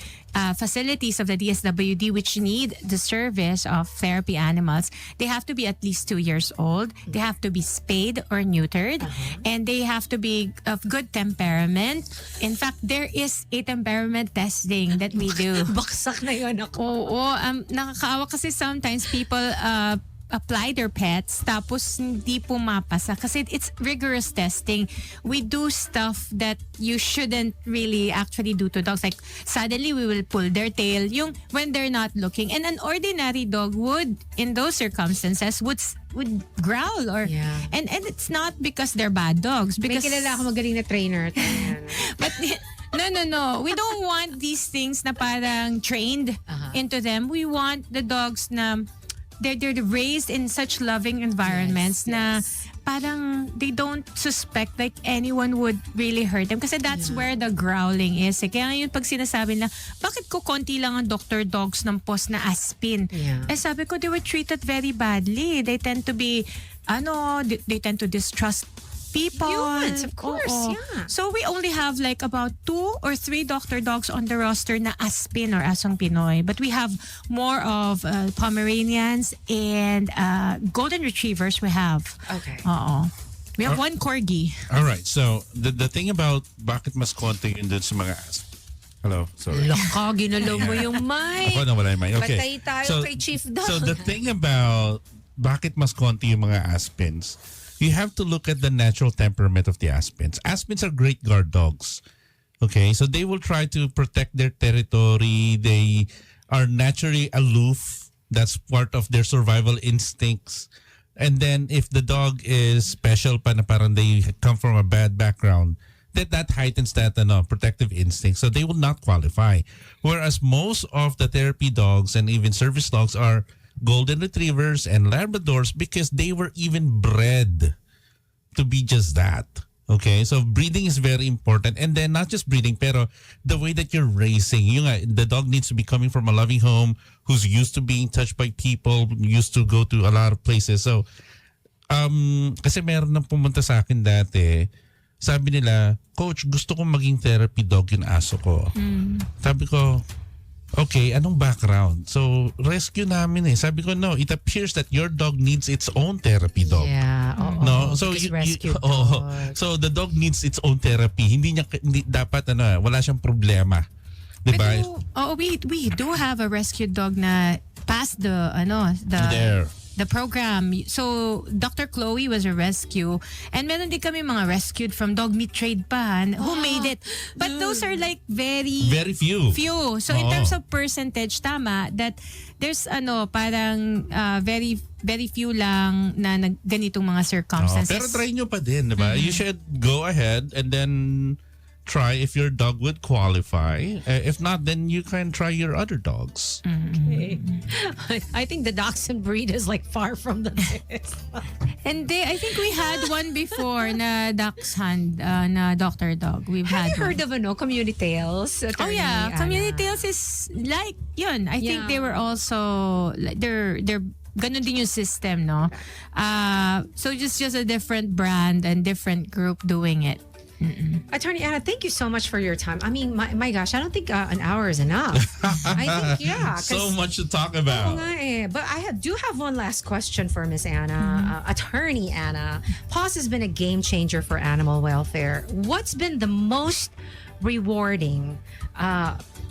facilities of the DSWD which need the service of therapy animals. They have to be at least 2 years old. They have to be spayed or neutered. And they have to be of good temperament. In fact, there is a temperament testing that we do. Baksak na yun ako. Oo. Nakakaawa kasi sometimes people apply their pets tapos hindi pumapasa kasi it's rigorous testing. We do stuff that you shouldn't really actually do to dogs. Like suddenly we will pull their tail yung when they're not looking. And an ordinary dog would, in those circumstances, would growl or and it's not because they're bad dogs. Because May kilala ako magaling na trainer. but no. We don't want these things na parang trained into them. We want the dogs na they're raised in such loving environments na parang they don't suspect like anyone would really hurt them kasi that's where the growling is. Kaya ngayon pag sinasabi na, bakit ko konti lang ang doctor dogs ng post na aspin? Eh sabi ko, they were treated very badly. They tend to be, they tend to distrust people. Humans, of course, Oo. yeah. So we only have like about 2 or 3 doctor dogs on the roster na Aspin or Asong Pinoy. But we have more of Pomeranians and Golden Retrievers we have. Okay. Oo. We have 1 Corgi. All right. So the thing about bakit mas konti yun dun sa mga Hello, sorry. Laka, ginalaw mo yung mic. Ako na wala yung mic. Okay. Patay tayo kay Chief Dog. So the thing about bakit mas konti yung mga Aspins, you have to look at the natural temperament of the Aspins. Aspins are great guard dogs. Okay, so they will try to protect their territory. They are naturally aloof. That's part of their survival instincts. And then if the dog is special pa na parang they come from a bad background, that heightens that protective instinct. So they will not qualify. Whereas most of the therapy dogs and even service dogs are Golden Retrievers and Labradors because they were even bred to be just that. Okay, so breeding is very important, and then not just breeding, pero the way that you're raising. The dog needs to be coming from a loving home, who's used to being touched by people, used to go to a lot of places. So, kasi meron nang pumunta sa akin dati, sabi nila, Coach, gusto kong maging therapy dog yung aso ko. Sabi ko, okay, anong background? So, rescue namin eh. Sabi ko, no, it appears that your dog needs its own therapy dog. Yeah. No, so rescue so the dog needs its own therapy. Hindi dapat wala siyang problema. 'Di ba? We do have a rescue dog na past the program. So, Dr. Chloe was a rescue. And meron din kami mga rescued from dog meat trade pa who made it. But those are like very few. So, in terms of percentage, tama, that there's parang very very few lang na ganitong mga circumstances. Pero try nyo pa din, diba? You should go ahead and then try if your dog would qualify. If not, then you can try your other dogs. Okay. I think the dachshund breed is like far from the best. And I think we had one before na dachshund na doctor dog. We've Have had you heard one. of Community Tales? Attorney Anna? Community Tales is like yun. I think they were also like they're ganun din yung system, no? So just a different brand and different group doing it. Attorney Anna, thank you so much for your time. I mean, my gosh, I don't think an hour is enough. I think, So much to talk Oo about. nga eh. But I do have one last question for Miss Anna. Attorney Anna, PAWS has been a game changer for animal welfare. What's been the most rewarding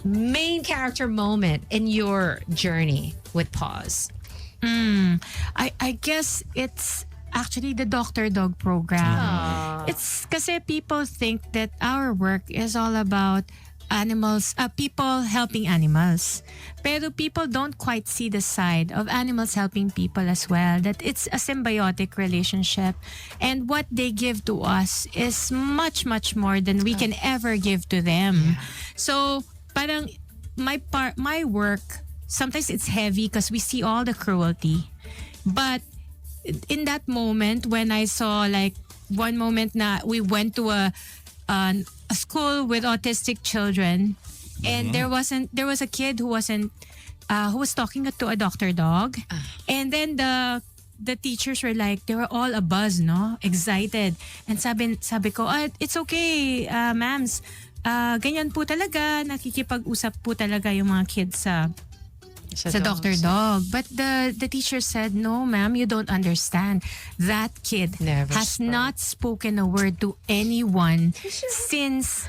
main character moment in your journey with PAWS? I guess it's actually the doctor dog program. It's kasi people think that our work is all about animals, people helping animals. Pero people don't quite see the side of animals helping people as well. That it's a symbiotic relationship. And what they give to us is much, much more than we can ever give to them. So, parang my work, sometimes it's heavy because we see all the cruelty. But in that moment when I saw like one moment na we went to a school with autistic children and there was a kid who was talking to a doctor dog and then the teachers were like, they were all abuzz, no, excited, and sabi ko, it's okay, ma'ams, ganyan po talaga, nakikipag-usap po talaga yung mga kids sa doctor dog. But the teacher said, no ma'am, you don't understand. That kid Never has spoke. not spoken a word to anyone since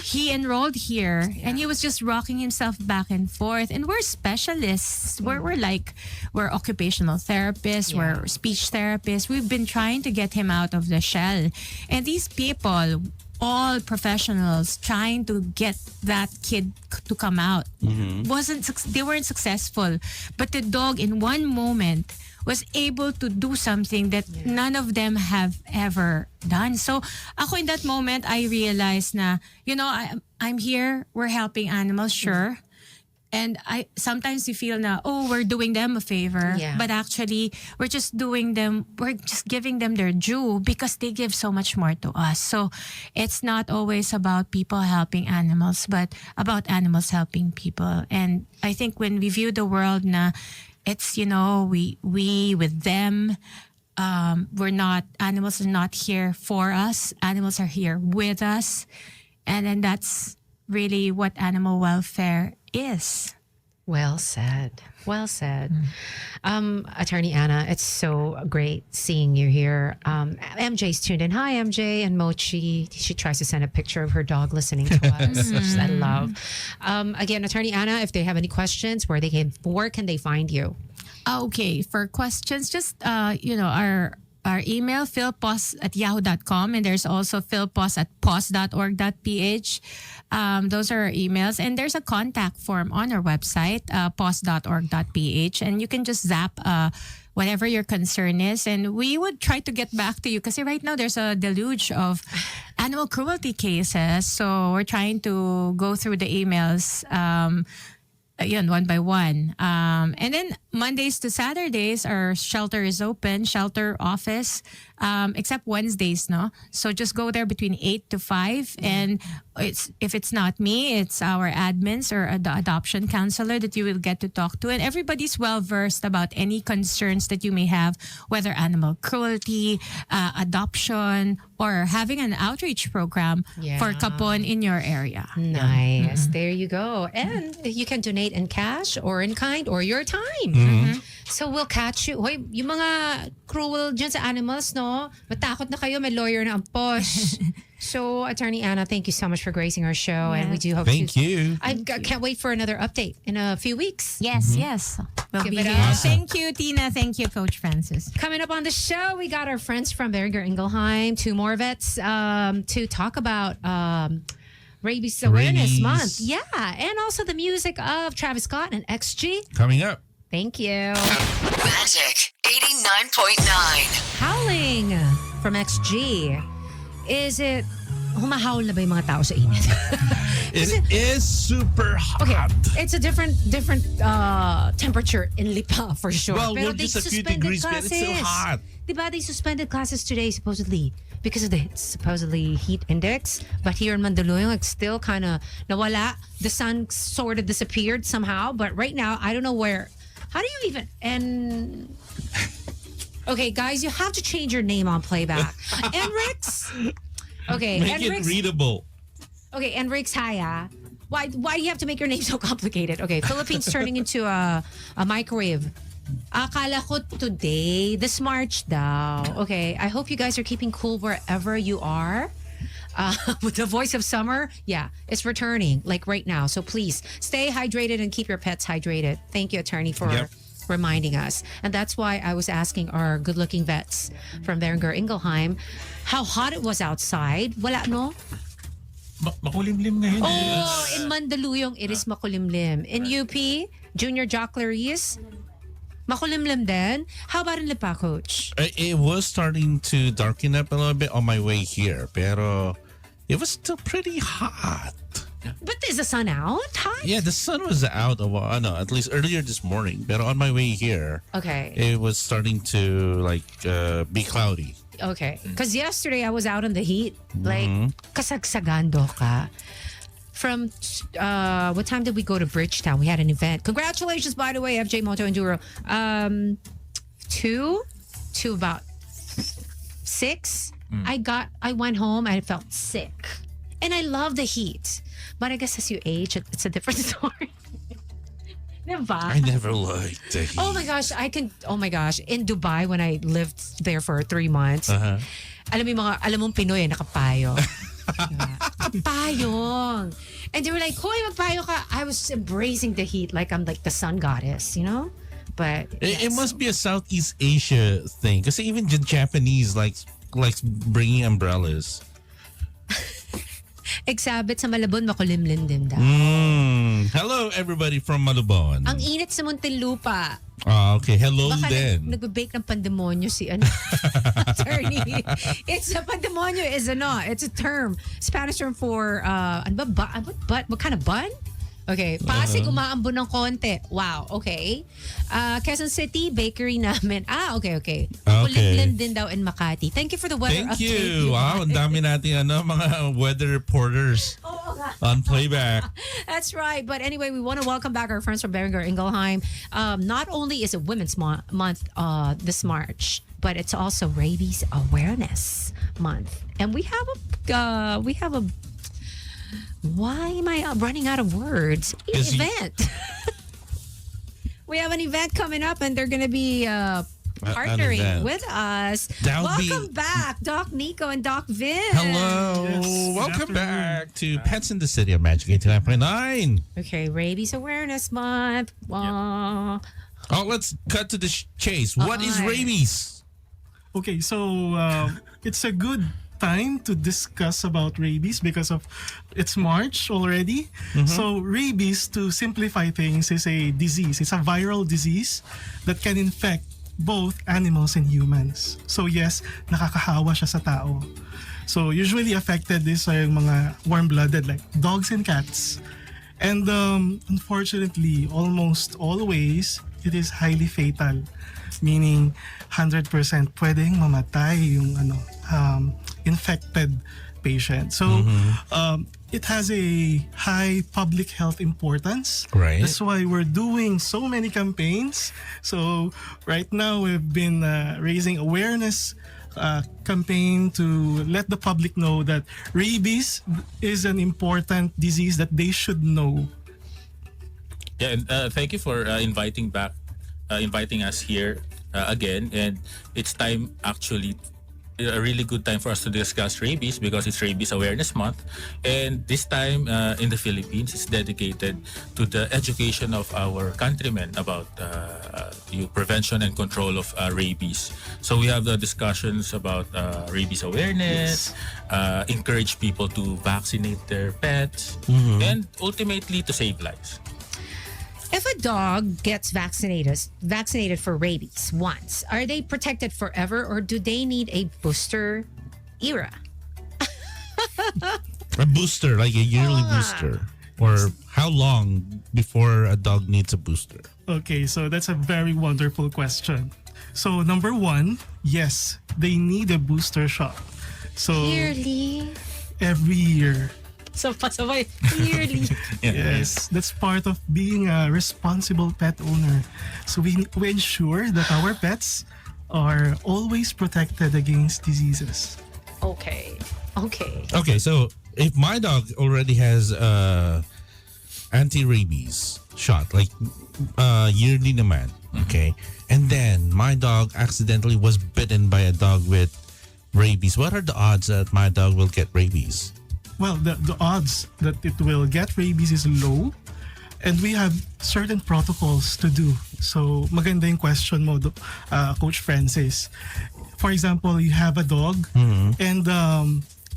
he enrolled here and he was just rocking himself back and forth. And we're specialists. We're occupational therapists, we're speech therapists. We've been trying to get him out of the shell. And these people, all professionals trying to get that kid to come out, they weren't successful. But the dog in one moment was able to do something that none of them have ever done. So ako in that moment, I realized na, I'm here, we're helping animals, sure. And sometimes you feel na, we're doing them a favor. Yeah. But actually, we're just giving them their due because they give so much more to us. So it's not always about people helping animals, but about animals helping people. And I think when we view the world na, it's, we with them, animals are not here for us. Animals are here with us. And then that's really what animal welfare is. Well said. Well said. Attorney Anna, it's so great seeing you here. MJ's tuned in. Hi, MJ. And Mochi, she tries to send a picture of her dog listening to us, which I love. Again, Attorney Anna, if they have any questions, where can they find you? Okay, for questions, just, our email, philpos@yahoo.com, and there's also philpos@pos.org.ph. Those are our emails. And there's a contact form on our website, pos.org.ph, and you can just zap whatever your concern is. And we would try to get back to you because right now there's a deluge of animal cruelty cases. So we're trying to go through the emails one by one. And then Mondays to Saturdays, our shelter is open, shelter office, except Wednesdays, no? So just go there between 8 to 5. And if it's not me, it's our admins or the adoption counselor that you will get to talk to. And everybody's well-versed about any concerns that you may have, whether animal cruelty, adoption, or having an outreach program for kapon in your area. Nice. There you go. And you can donate in cash or in kind or your time. So we'll catch you. Hoy, yung mga cruel dyan sa animals, no? Matakot na kayo, may lawyer na ang posh. So, Attorney Anna, thank you so much for gracing our show. And we do hope Thank you. I can't wait for another update in a few weeks. Yes. We'll Give be it here. up. Thank you, Tina. Thank you, Coach Francis. Coming up on the show, we got our friends from Beringer Ingelheim, 2 more vets to talk about Rabies Awareness Rabies. Month. Yeah, and also the music of Travis Scott and XG. Coming up. Thank you. Magic 89.9. Howling from XG. Is it humahawl na ba yung mga tao sa init? It is super hot. Okay, it's a different temperature in Lipa for sure. Well, Pero we're they just a few suspended degrees, but it's still classes. hot. Diba, they suspended classes today supposedly because of the supposedly heat index. But here in Mandaluyong, it's still kind of nawala. The sun sort of disappeared somehow. But right now, I don't know where. How do you even... And... Okay, guys, you have to change your name on playback. Enrix? Okay, Make Enrix. it readable. Okay, Enrix Haya. Why do you have to make your name so complicated? Okay, Philippines turning into a microwave. Akala ko today, this March daw. Okay, I hope you guys are keeping cool wherever you are. With the voice of summer, it's returning like right now. So please stay hydrated and keep your pets hydrated. Thank you, Attorney, for reminding us. And that's why I was asking our good-looking vets from Beringer Ingelheim how hot it was outside. Wala, no? Makulimlim ngayon. Oh, in Mandaluyong, it is makulimlim. In UP, Junior Jockleries, makulimlim din. How about in Lipa, Coach? It was starting to darken up a little bit on my way here, pero it was still pretty hot. But is the sun out? Hot? Yeah, the sun was out at least earlier this morning. But on my way here, Okay. it was starting to be cloudy. Okay. Because yesterday I was out in the heat. Like, kasagsagando ka. From, what time did we go to Bridgetown? We had an event. Congratulations, by the way, FJ Moto Enduro. 2 to about 6. I went home and I felt sick. And I love the heat. But I guess as you age, it's a different story. Diba? I never liked the heat. Oh my gosh, in Dubai when I lived there for 3 months, alam mong Pinoy nakapayo. Diba? magpayong. And they were like, hoy, magpayo ka. I was embracing the heat like I'm like the sun goddess, you know? But It must be a Southeast Asia thing. Because even the Japanese likes bringing umbrellas. Eksabit sa Malabon, makulimlim din daw. Hello, everybody from Malabon. Ang init sa Muntinlupa. Okay. Hello Baka then. nagbe-bake ng pandemonyo si attorney. It's a pandemonyo is it's a term. Spanish term for ano ba? What kind of bun? Okay. Pasig umaambon ng konti. Wow. Okay. Quezon City, bakery namin. Okay. Kulimlim din daw in Makati. Thank you for the weather Thank update. you. Wow, ang dami nating mga weather reporters on playback. That's right. But anyway, we want to welcome back our friends from Beringer Ingelheim. Not only is it Women's Month this March, but it's also Rabies Awareness Month, and we have a. Why am I running out of words? Event. We have an event coming up, and they're going to be partnering with us. Welcome back, Doc Nico and Doc Vin. Hello. Yes, Welcome back to Pets in the City of Magic 89.9. Okay, Rabies Awareness Month. Oh, let's cut to the chase. What is rabies? Okay, so it's a good time to discuss about rabies because of it's March already. So rabies, to simplify things, is a disease. It's a viral disease that can infect both animals and humans. So yes, nakakahawa siya sa tao. So usually affected is yung mga warm-blooded like dogs and cats. And unfortunately, almost always, it is highly fatal. Meaning 100% pwedeng mamatay yung infected patient. So it has a high public health importance. Right. That's why we're doing so many campaigns. So right now we've been raising awareness campaign to let the public know that rabies is an important disease that they should know. Yeah, and thank you for inviting us here again. And it's time, actually, a really good time for us to discuss rabies because it's Rabies Awareness Month. And this time in the Philippines, it's dedicated to the education of our countrymen about the prevention and control of rabies. So we have the discussions about rabies awareness, encourage people to vaccinate their pets, and ultimately to save lives. If a dog gets vaccinated for rabies once, are they protected forever or do they need a booster era? A booster, like a yearly booster. Or how long before a dog needs a booster? Okay, so that's a very wonderful question. So number one, yes, they need a booster shot. So Yearly. every year. So pasaway. Yearly. Yes, that's part of being a responsible pet owner. So we ensure that our pets are always protected against diseases. Okay. Okay, so if my dog already has anti-rabies shot, like yearly naman, okay, and then my dog accidentally was bitten by a dog with rabies, what are the odds that my dog will get rabies? Well, the odds that it will get rabies is low, and we have certain protocols to do. So maganda yung question mo, Coach Francis. For example, you have a dog and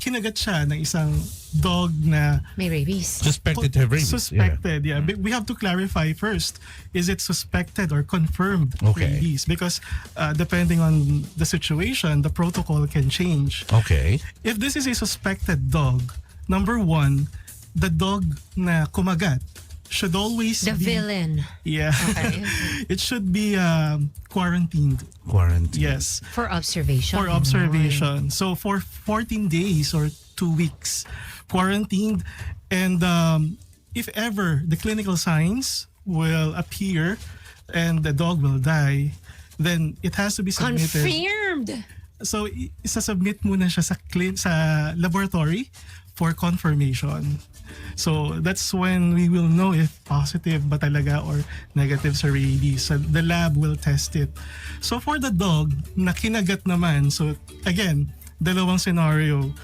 kinagat siya ng isang dog na May rabies. Suspected to have rabies. Suspected, yeah. But we have to clarify first, is it suspected or confirmed rabies? Because depending on the situation, the protocol can change. Okay. If this is a suspected dog, number one, the dog na kumagat should always The be... villain. Yeah. Okay. It should be quarantined. Quarantine. Yes. For observation. For observation. So for 14 days or 2 weeks, quarantined. And if ever the clinical signs will appear and the dog will die, then it has to be submitted. Confirmed. So isa-submit muna siya sa laboratory for confirmation. So that's when we will know if positive ba talaga or negative sa rabies. So the lab will test it. So for the dog na kinagat naman, so again, dalawang scenario.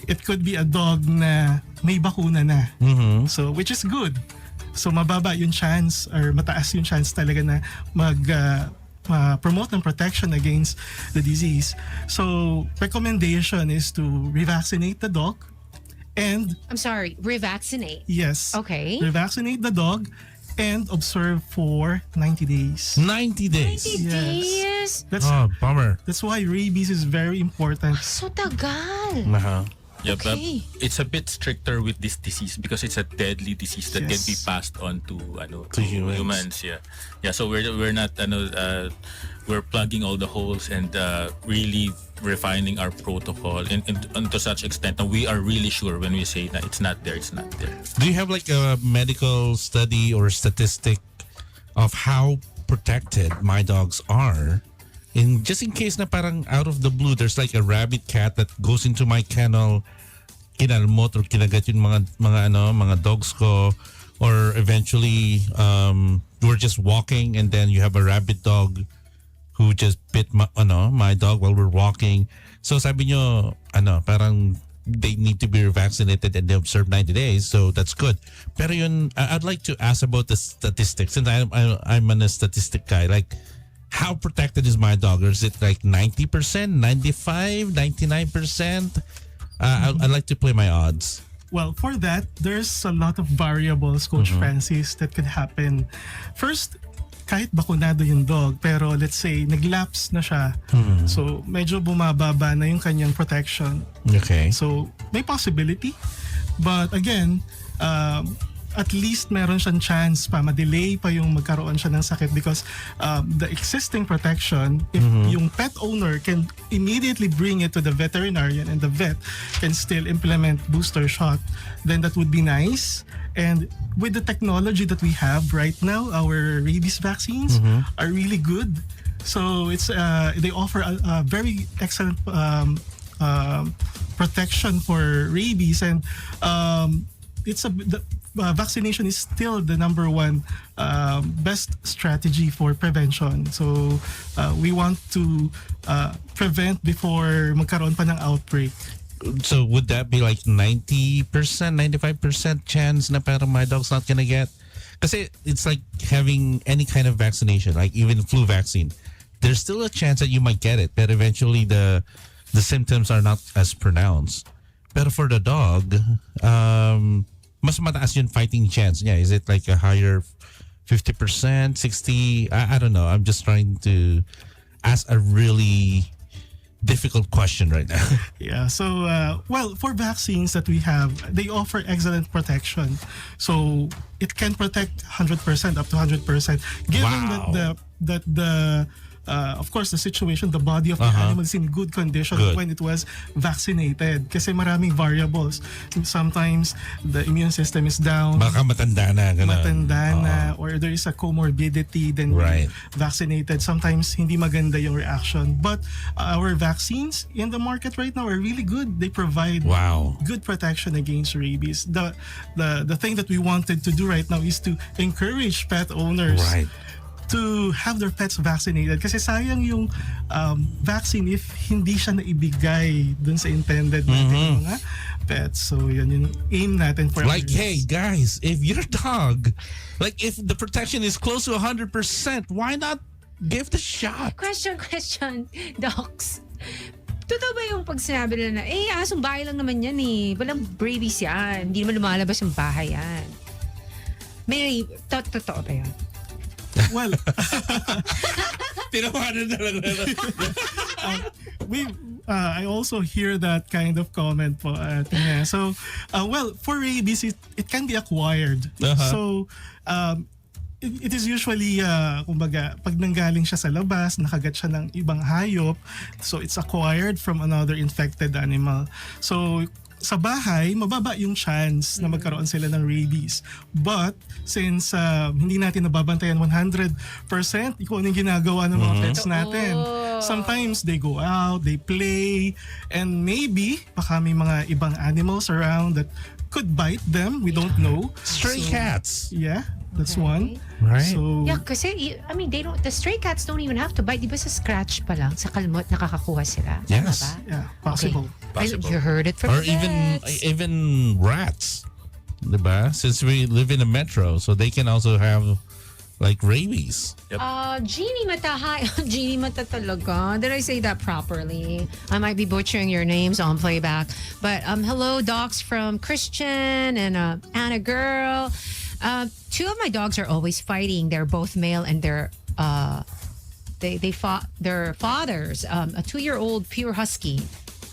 it could be a dog na may bakuna na. So, which is good. So, mababa yung chance or mataas yung chance talaga na promote ng protection against the disease. So, recommendation is to revaccinate the dog and I'm sorry, revaccinate. yes, Okay. revaccinate the dog and observe for 90 days. 90 days. 90 Yes. days? Bummer. That's why rabies is very important. So tagal. Yeah, but Okay. it's a bit stricter with this disease because it's a deadly disease that can be Yes. passed on to To humans. Yeah, yeah. So we're not we're plugging all the holes and really refining our protocol and to such extent that we are really sure when we say that it's not there, it's not there. Do you have like a medical study or statistic of how protected my dogs are? Just in case na parang out of the blue, there's like a rabid cat that goes into my kennel, kinalmot or kinagat yung mga dogs ko, or eventually we're just walking and then you have a rabid dog who just bit my dog while we're walking. So sabi nyo, parang they need to be vaccinated and they observe 90 days, so that's good. Pero yun, I'd like to ask about the statistics, since I'm a statistic guy. Like, how protected is my dog? Or is it like 90%, 95%, 99%? I'd like to play my odds. Well, for that, there's a lot of variables, Coach Francis, that could happen. First, kahit bakunado yung dog, pero let's say, nag-lapse na siya. So, medyo bumababa na yung kanyang protection. Okay. So, may possibility. But again, at least meron siyang chance pa, ma-delay pa yung magkaroon siya ng sakit because the existing protection, if yung pet owner can immediately bring it to the veterinarian and the vet can still implement booster shot, then that would be nice. And with the technology that we have right now, our rabies vaccines are really good. So it's they offer a very excellent protection for rabies, and vaccination is still the number one best strategy for prevention. So we want to prevent before magkaroon pa ng outbreak. So would that be like 90%, 95% chance na parang my dog's not gonna get? Kasi it's like having any kind of vaccination, like even flu vaccine. There's still a chance that you might get it, but eventually the symptoms are not as pronounced. Pero for the dog, mas mataas yung fighting chance niya. Is it like a higher 50%, 60%? I don't know. I'm just trying to ask a really difficult question right now. Yeah, so well, for vaccines that we have, they offer excellent protection. So it can protect 100%, up to 100%, given Wow. that the of course, the situation, the body of the animal is in good condition when it was vaccinated. Kasi maraming variables. Sometimes the immune system is down. Baka matanda na. Ganun. Matanda na, or there is a comorbidity, then Right. vaccinated. Sometimes hindi maganda yung reaction. But our vaccines in the market right now are really good. They provide Wow. good protection against rabies. The thing that we wanted to do right now is to encourage pet owners Right. to have their pets vaccinated, kasi sayang yung vaccine if hindi siya naibigay dun sa intended natin mga pets. So yan yung aim natin for Like, hey guys, if your dog, like if the protection is close to 100%, why not give the shot? Question, docs. Totoo ba yung pag sinabi nila na, asong bahay lang naman yan eh. Walang rabies yan. Hindi naman lumalabas yung bahay yan. May, totoo ba yan? Well, Tinawanan na lang. I also hear that kind of comment po. So, well, for rabies, it can be acquired. So, it is usually, kumbaga, pag nanggaling siya sa labas, nakagat siya ng ibang hayop, so it's acquired from another infected animal. So, sa bahay, mababa yung chance na magkaroon sila ng rabies. But, since hindi natin nababantayan 100% kung ano yung ginagawa ng mga pets natin. Sometimes they go out, they play, and maybe baka may mga ibang animals around that could bite them. We don't know. Stray cats. Yeah, that's one. Right. So Yeah, kasi, I mean, the stray cats don't even have to bite. Di ba sa scratch pa lang, sa kalmot, nakakakuha sila? Tama Yes. ba? yeah, possible. Possible. You heard it from Or the vets. even rats. Diba? Since we live in a metro, so they can also have like rabies. Jeannie Mata, hi. Jeannie Mata talaga. Did I say that properly? I might be butchering your names on playback. But hello, dogs from Christian and Anna Girl. Two of my dogs are always fighting. They're both male and they fought their fathers, a 2-year-old pure husky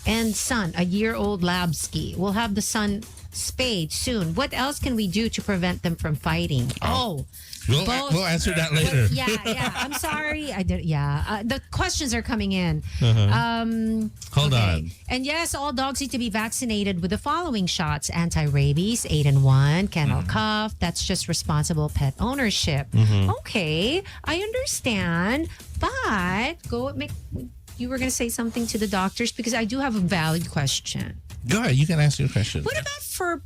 and son, a year-old labski. We'll have the son spayed soon. What else can we do to prevent them from fighting? Both. We'll answer that later. Yeah. I'm sorry. I did. Yeah. The questions are coming in. Hold on. And yes, all dogs need to be vaccinated with the following shots: anti-rabies, 8 and 1, kennel cough. That's just responsible pet ownership. Okay, I understand, but you were gonna say something to the doctors because I do have a valid question. Go ahead. You can ask your question. What about for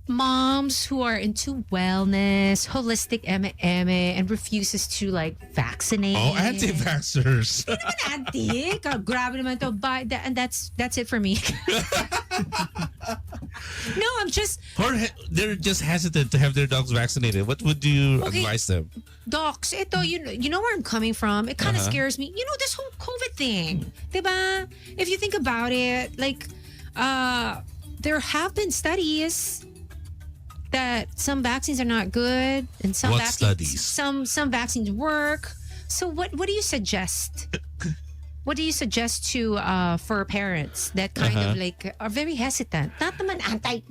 moms who are into wellness, holistic and refuses to like vaccinate? Oh, anti-vaxxers. Anti, grabe naman to. But and that's it for me. No, I'm just Or they're just hesitant to have their dogs vaccinated. What would you Okay. advise them? docs. Ito, you know where I'm coming from. It kind of scares me. You know, this whole COVID thing, diba? If you think about it, like, there have been studies that some vaccines are not good and some What vaccines studies? some vaccines work. So what do you suggest? What do you suggest to for parents that kind of like are very hesitant? Not naman anti.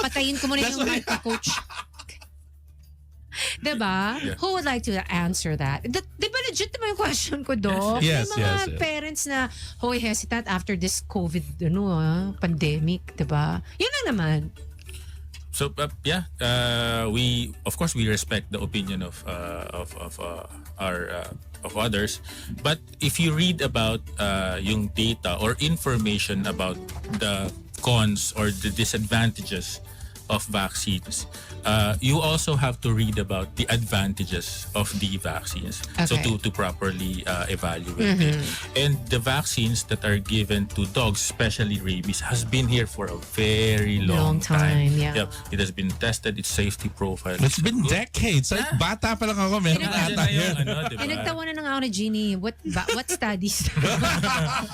Patayin ko muna yung mic ko, coach. Diba? Yeah. Who would like to answer that? Diba legit naman yung question ko, Doc? Yes, May mga yes. parents na hoy hesitant after this COVID pandemic, diba? Yun lang naman. So we of course we respect the opinion of others, but if you read about yung data or information about the cons or the disadvantages of vaccines, you also have to read about the advantages of the vaccines. So Okay. to properly evaluate it. And the vaccines that are given to dogs, especially rabies, has been here for a very long, Long time, yeah. Yep. It has been tested, its safety profile. It's been decades. Like, Yeah. bata pa lang ako, meron Nandiyan ata na yung yun. diba? Pinagtawanan ng ako ni Jeannie. What studies?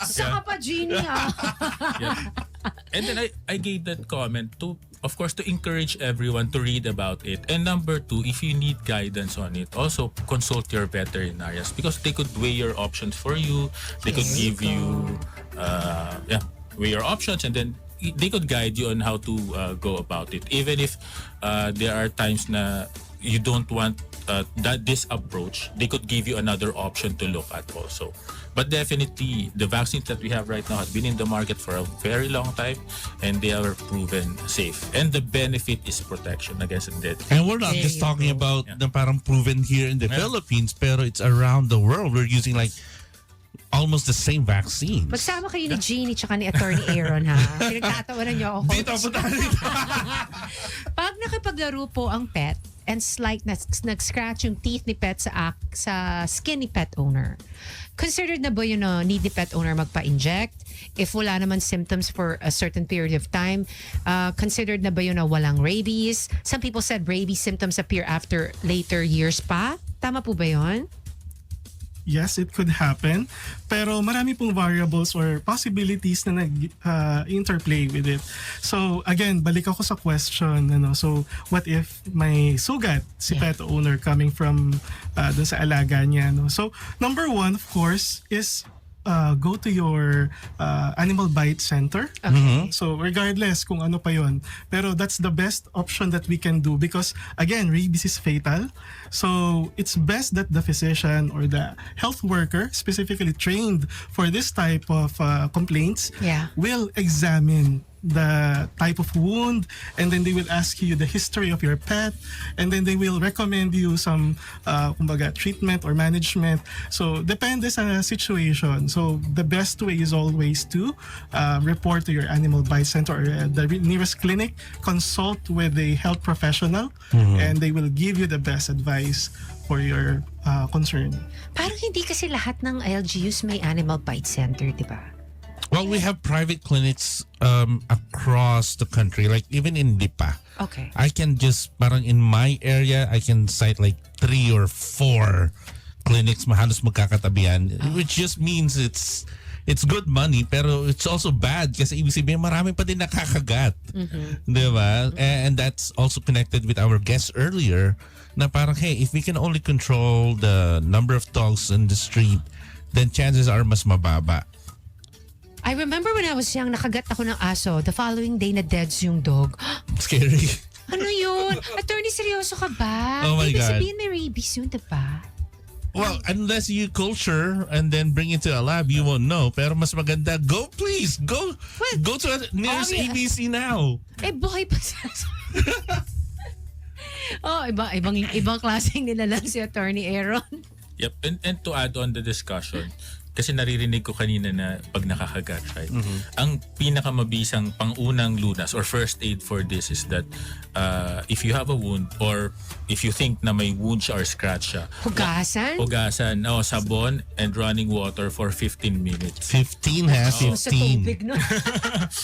Saka pa, Jeannie, Yeah. And then I gave that comment to, of course, to encourage everyone to read about it. And number two, if you need guidance on it, also consult your veterinarians because they could weigh your options for you. They could give you, weigh your options, and then they could guide you on how to go about it. Even if there are times na you don't want this approach, they could give you another option to look at also. But definitely, the vaccines that we have right now have been in the market for a very long time, and they are proven safe. And the benefit is protection against death. And we're not There just you talking go. about the parang proven here in the Yeah. Philippines, pero it's around the world. We're using like almost the same vaccines. Magsama kayo ni Jeannie tsaka ni Attorney Aaron, ha? Pinagtatawanan niyo ako. Dito po tayo dito. Pag nakipaglaro po ang pet and slight na nag-scratch yung teeth ni pet sa skin ni pet owner, considered na ba yun need ni pet owner magpa-inject? If wala naman symptoms for a certain period of time, considered na ba yun walang rabies? Some people said rabies symptoms appear after later years pa. Tama po ba yun? Yes, it could happen. Pero marami pong variables or possibilities na nag-interplay with it. So again, balik ako sa question. So what if may sugat si pet owner coming from dun sa alaga niya? So number one, of course, is go to your animal bite center. So regardless kung ano pa yon, pero that's the best option that we can do because again, rabies is fatal. So it's best that the physician or the health worker specifically trained for this type of complaints Yeah. will examine the type of wound, and then they will ask you the history of your pet, and then they will recommend you some kumbaga treatment or management. So depende sa situation. So the best way is always to report to your animal bite center or the nearest clinic, consult with a health professional, and they will give you the best advice for your concern. Parang hindi kasi lahat ng LGUs may animal bite center, di ba? Well, we have private clinics across the country, like even in Lipa. Okay. I can just, parang in my area, I can cite like 3 or 4 clinics halos magkakatabihan, which just means it's good money, pero it's also bad kasi ibig sabihin marami pa din nakakagat. Di ba? And that's also connected with our guest earlier na parang, hey, if we can only control the number of dogs in the street, then chances are mas mababa. I remember when I was young, nakagat ako ng aso. The following day, na-deads yung dog. Scary. Ano yun? Attorney, seryoso ka ba? Oh my Ibig God. sabihin may rabies yun, diba? Well, unless you culture and then bring it to a lab, you won't know. Pero mas maganda, go please. Go to a nearest ABC now. Eh, buhay pa siya. ibang klaseng nilalang si Attorney Aaron. Yep, and to add on the discussion, kasi naririnig ko kanina na pag nakakagat, right? Ang pinakamabisang pangunang lunas or first aid for this is that if you have a wound or if you think na may wound siya or scratch siya, Hugasan? sabon and running water for 15 minutes. 15 ha? Sa 15. tubig nun.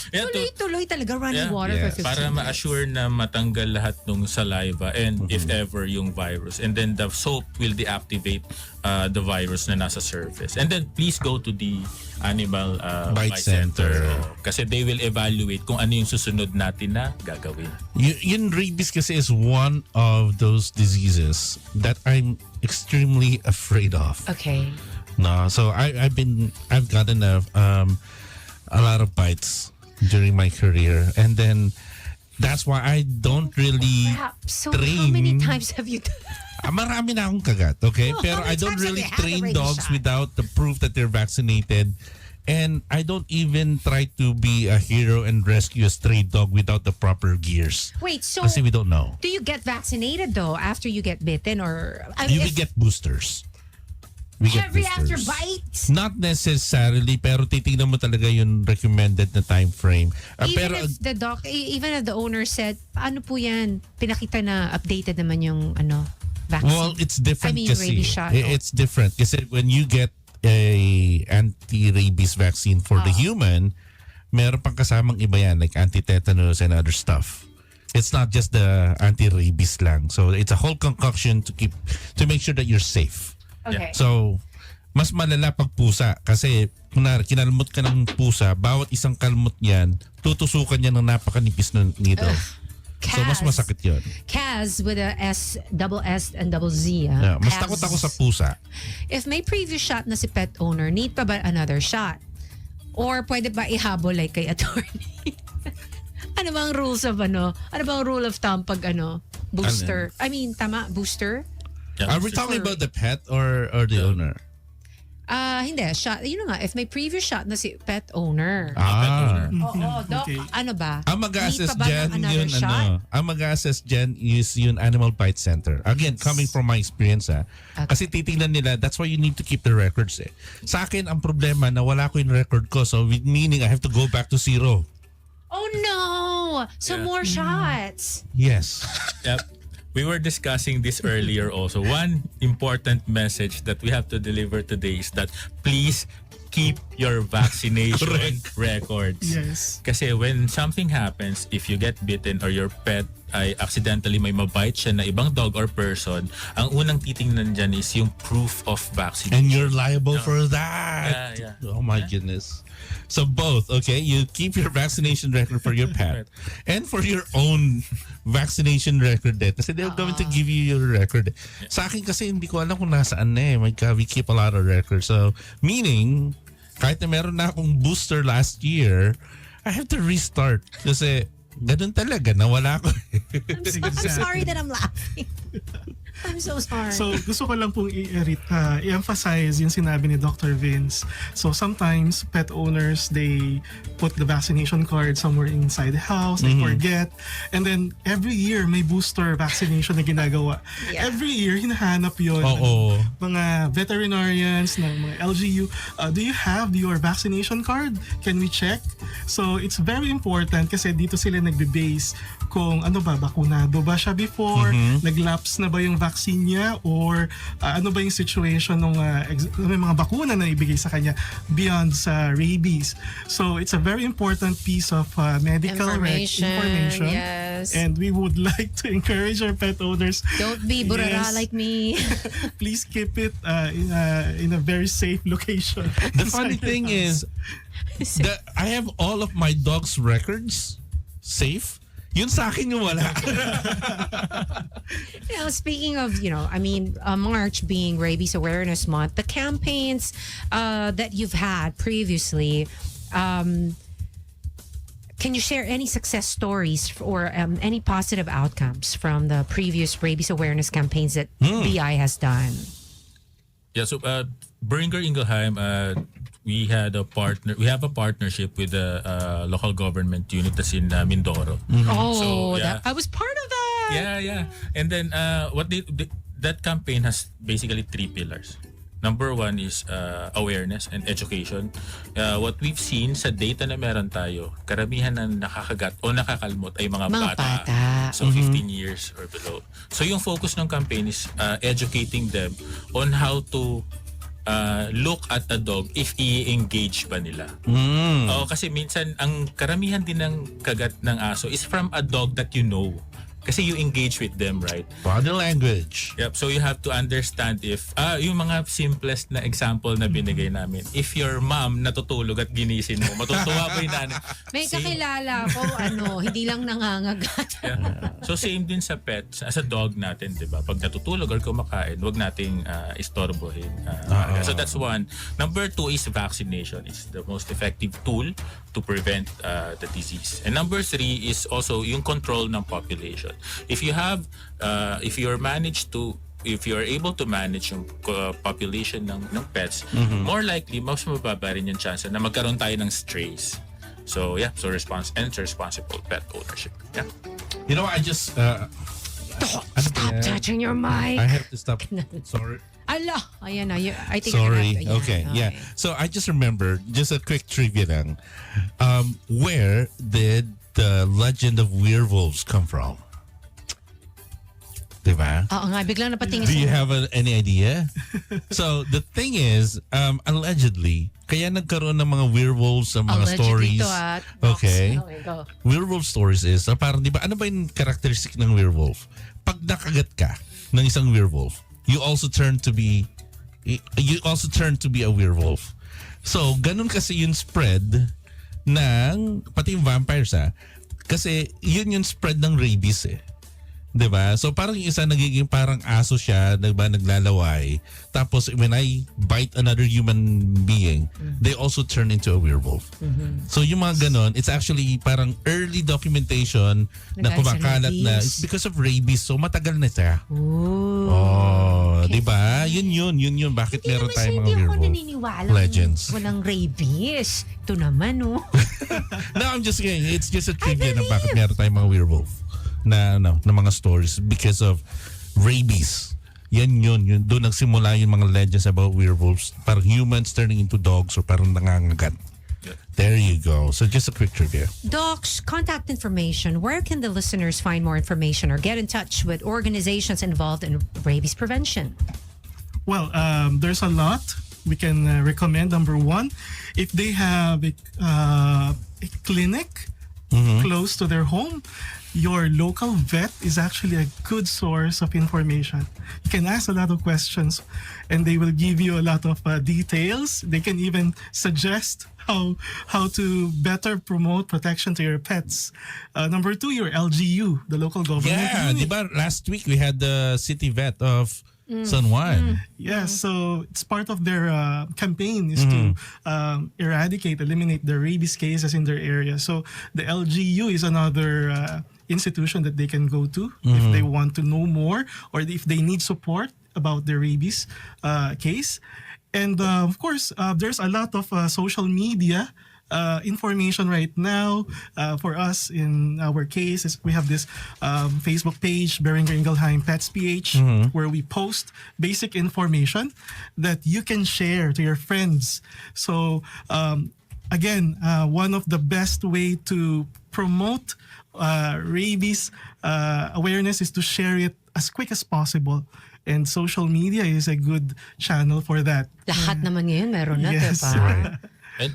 Yeah, Tuloy talaga running water Yes. for 15 para ma-assure na matanggal lahat ng saliva and if ever yung virus. And then the soap will deactivate the virus na nasa surface. And then please go to the animal Bite center. Kasi they will evaluate kung ano yung susunod natin na gagawin. Yung rabies kasi is one of those diseases that I'm extremely afraid of. Okay. No, so I've gotten a lot of bites during my career, and then that's why I don't really So train. how many times have you done? Marami na akong kagat, okay? No, Pero how many I don't times have really you had a train rabies dogs shot? without the proof that they're vaccinated. And I don't even try to be a hero and rescue a stray dog without the proper gears. Wait, so Kasi we don't know. do you get vaccinated though after you get bitten, or We get boosters. We get every after boosters. bite? Not necessarily, pero titignan mo talaga yung recommended na time frame. Even Pero even if the owner said, paano po yan? Pinakita na updated naman yung vaccine. well, it's different I mean, kasi. rabies shot. It's different kasi when you get a anti-rabies vaccine for the human, meron pang kasamang iba yan, like anti-tetanus and other stuff. It's not just the anti-rabies lang. So it's a whole concoction to make sure that you're safe. Okay. So, mas malala pag pusa kasi kunwari kinalmot ka ng pusa, bawat isang kalmot niyan, tutusukan niya ng napakanipis na needle. So mas masakit yun. Kaz with a S, double S and double Z. Yeah, mas Kaz. takot ako sa pusa. If may previous shot na si pet owner, need pa ba another shot? Or pwede ba ihabol like kay attorney? Ano bang rules of Ano bang rule of thumb pag booster? I mean, tama, booster? Yeah, Are we talking about the pet or the owner? Hindi. Shot. Yun na nga. If may previous shot na si pet owner. Oo. Okay. Ano ba? Ang mag-assess Need pa ba dyan, ng another yun, shot? ang mag-assess dyan is yung Animal Bite Center. Again, coming from my experience, kasi titingnan nila, that's why you need to keep the records. Sa akin, ang problema na wala ko yung record ko, so meaning I have to go back to zero. Oh no! So Yeah. more shots. Yes. Yep. We were discussing this earlier also. One important message that we have to deliver today is that please keep your vaccination records. Yes. Kasi when something happens, if you get bitten or your pet ay accidentally may mabite siya na ibang dog or person, ang unang titingnan dyan is yung proof of vaccination. And you're liable for that. Yeah. Oh my goodness. So both, okay? You keep your vaccination record for your pet and for your own vaccination record din. Kasi they're going to give you your record. Sa akin kasi hindi ko alam kung nasaan na eh. My God, we keep a lot of records. So meaning, kahit na meron na akong booster last year, I have to restart. Kasi ganun talaga, nawala ko. I'm sorry that I'm laughing. I'm so sorry. So gusto ko lang pong i-emphasize yung sinabi ni Dr. Vince. So sometimes pet owners, they put the vaccination card somewhere inside the house, they forget. And then every year may booster vaccination na ginagawa. Yeah. Every year hinahanap yun Oo. ng mga veterinarians, ng mga LGU. Do you have your vaccination card? Can we check? So it's very important kasi dito sila nagbe-base kung ano ba, bakunado ba siya before, nag-lapse na ba yung vaccine niya, or ano ba yung situation ng may mga bakuna na ibigay sa kanya beyond sa rabies. So it's a very important piece of medical information. Yes. And we would like to encourage our pet owners. Don't be burara Yes. like me. Please keep it in a very safe location. The funny thing is, I have all of my dog's records safe. Yun sa akin yung wala. Speaking of, March being Rabies Awareness Month, the campaigns that you've had previously, can you share any success stories or any positive outcomes from the previous rabies awareness campaigns that BI has done? Yeah, so Beringer Ingelheim, we have a partnership with the local government unit that's in Mindoro. Oh, So, yeah. I was part of that. Yeah. And then that campaign has basically 3 pillars. Number 1 is awareness and education. What we've seen sa data na meron tayo, karamihan na nakakagat o nakakalmot ay mga bata. So 15 years or below. So yung focus ng campaign is educating them on how to look at a dog if i-engage ba nila. Oo, kasi minsan ang karamihan din ng kagat ng aso is from a dog that you know. Kasi you engage with them, right? Body language. Yep. So you have to understand if yung mga simplest na example na binigay namin. If your mom natutulog at ginising mo, matutuwa ba yung nanay? May kakilala ko, hindi lang nangangagat. Yeah. So same din sa pets, sa dog natin, 'di ba? Pag natutulog or kumakain, wag nating istorbohin. So that's 1. Number 2 is vaccination. It's the most effective tool to prevent the disease. And number 3 is also yung control ng population. If you are able to manage yung population ng pets, more likely mas mababa rin yung chance na magkaroon tayo ng strays. So yeah, so responsible pet ownership. Yeah. You know, I just Stop touching your mic. I have to stop. Sorry. Ala, ayan na. I think Sorry. I have to, Okay. Yeah. So I just remember, just a quick trivia lang. Where did the legend of werewolves come from? Diba? Oo nga, biglang napatingin Do you sa... have any idea? So the thing is, allegedly, kaya nagkaroon ng mga werewolves sa mga stories. Okay. Go. Werewolf stories is, parang diba, ano ba yung characteristic ng werewolf? Pag nakagat ka ng isang werewolf, you also turn to be a werewolf. So, ganun kasi yung spread ng, pati yung vampires kasi yun yung spread ng rabies 'di ba? So parang yung isa nagiging parang aso siya, naglalaway. Tapos when I bite another human being, they also turn into a werewolf. So yung mga ganon, it's actually parang early documentation na kumakalat na it's because of rabies. So matagal na siya. Okay. 'Di ba? Yun. Bakit meron tayong mga werewolf? Hindi ako naniniwala Legends. Walang rabies. Ito naman, No, I'm just saying, it's just a trivia na bakit meron tayong mga werewolf na mga stories because of rabies. Yun. Doon nagsimula yung mga legends about werewolves. Parang humans turning into dogs or parang nangangagat. There you go. So just a quick trivia. Doc's contact information. Where can the listeners find more information or get in touch with organizations involved in rabies prevention? Well, there's a lot we can recommend. Number 1, if they have a clinic close to their home, your local vet is actually a good source of information. You can ask a lot of questions and they will give you a lot of details. They can even suggest how to better promote protection to your pets. Number 2, your LGU, the local government unit. Diba last week we had the city vet of San Juan. Yes, so it's part of their campaign is to eliminate the rabies cases in their area. So the LGU is another institution that they can go to if they want to know more or if they need support about the rabies case. And of course, there's a lot of social media information right now. For us, in our case, we have this Facebook page, Beringer Ingelheim Pets PH, where we post basic information that you can share to your friends. So again, one of the best way to promote rabies awareness is to share it as quick as possible. And social media is a good channel for that. Lahat naman ngayon meron na, Yes. diba?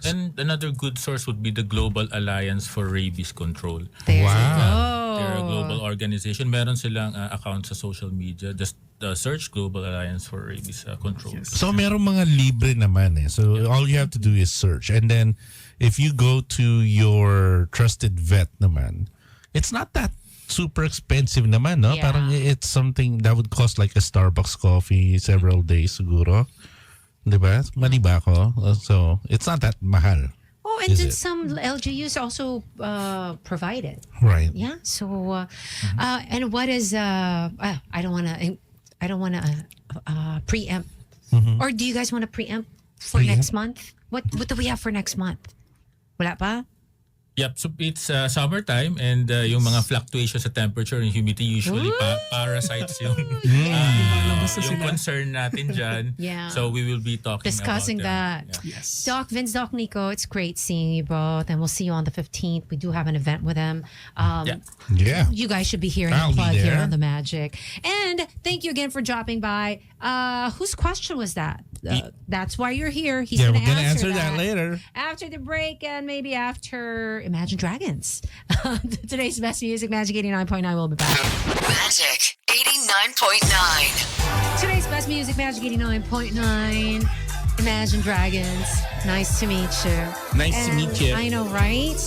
And another good source would be the Global Alliance for Rabies Control. There Wow. you go. They're a global organization. Meron silang account sa social media. Just search Global Alliance for Rabies Control. Yes. So meron mga libre naman eh. So all you have to do is search. And then if you go to your trusted vet naman, it's not that super expensive naman, no? Yeah. Parang it's something that would cost like a Starbucks coffee several days siguro. Diba? Mali ba ako? So it's not that mahal. Oh, and Is then it? some LGUs also provide it. Right. Yeah. So, and what is? I don't want to preempt. Or do you guys want to preempt for Preempt? next month? What do we have for next month? Wala pa? Yep, so it's summertime and yung mga fluctuations sa temperature and humidity usually parasites yung yung concern natin dyan. Yeah. So we will be talking Discussing about that. Yeah. Yes. Doc Vince, Doc Nico, it's great seeing you both, and we'll see you on the 15th. We do have an event with them. Yeah. Yeah. You guys should be hearing I'll a be plug here there. on the Magic. And thank you again for dropping by. Whose question was that? That's why you're here. He's Yeah, going we're to gonna answer that later. after the break and maybe after Imagine Dragons. Today's best music, Magic 89.9. We'll be back. Magic 89.9. Today's best music, Magic 89.9. Imagine Dragons. Nice to meet you. Nice to meet you. I know, right?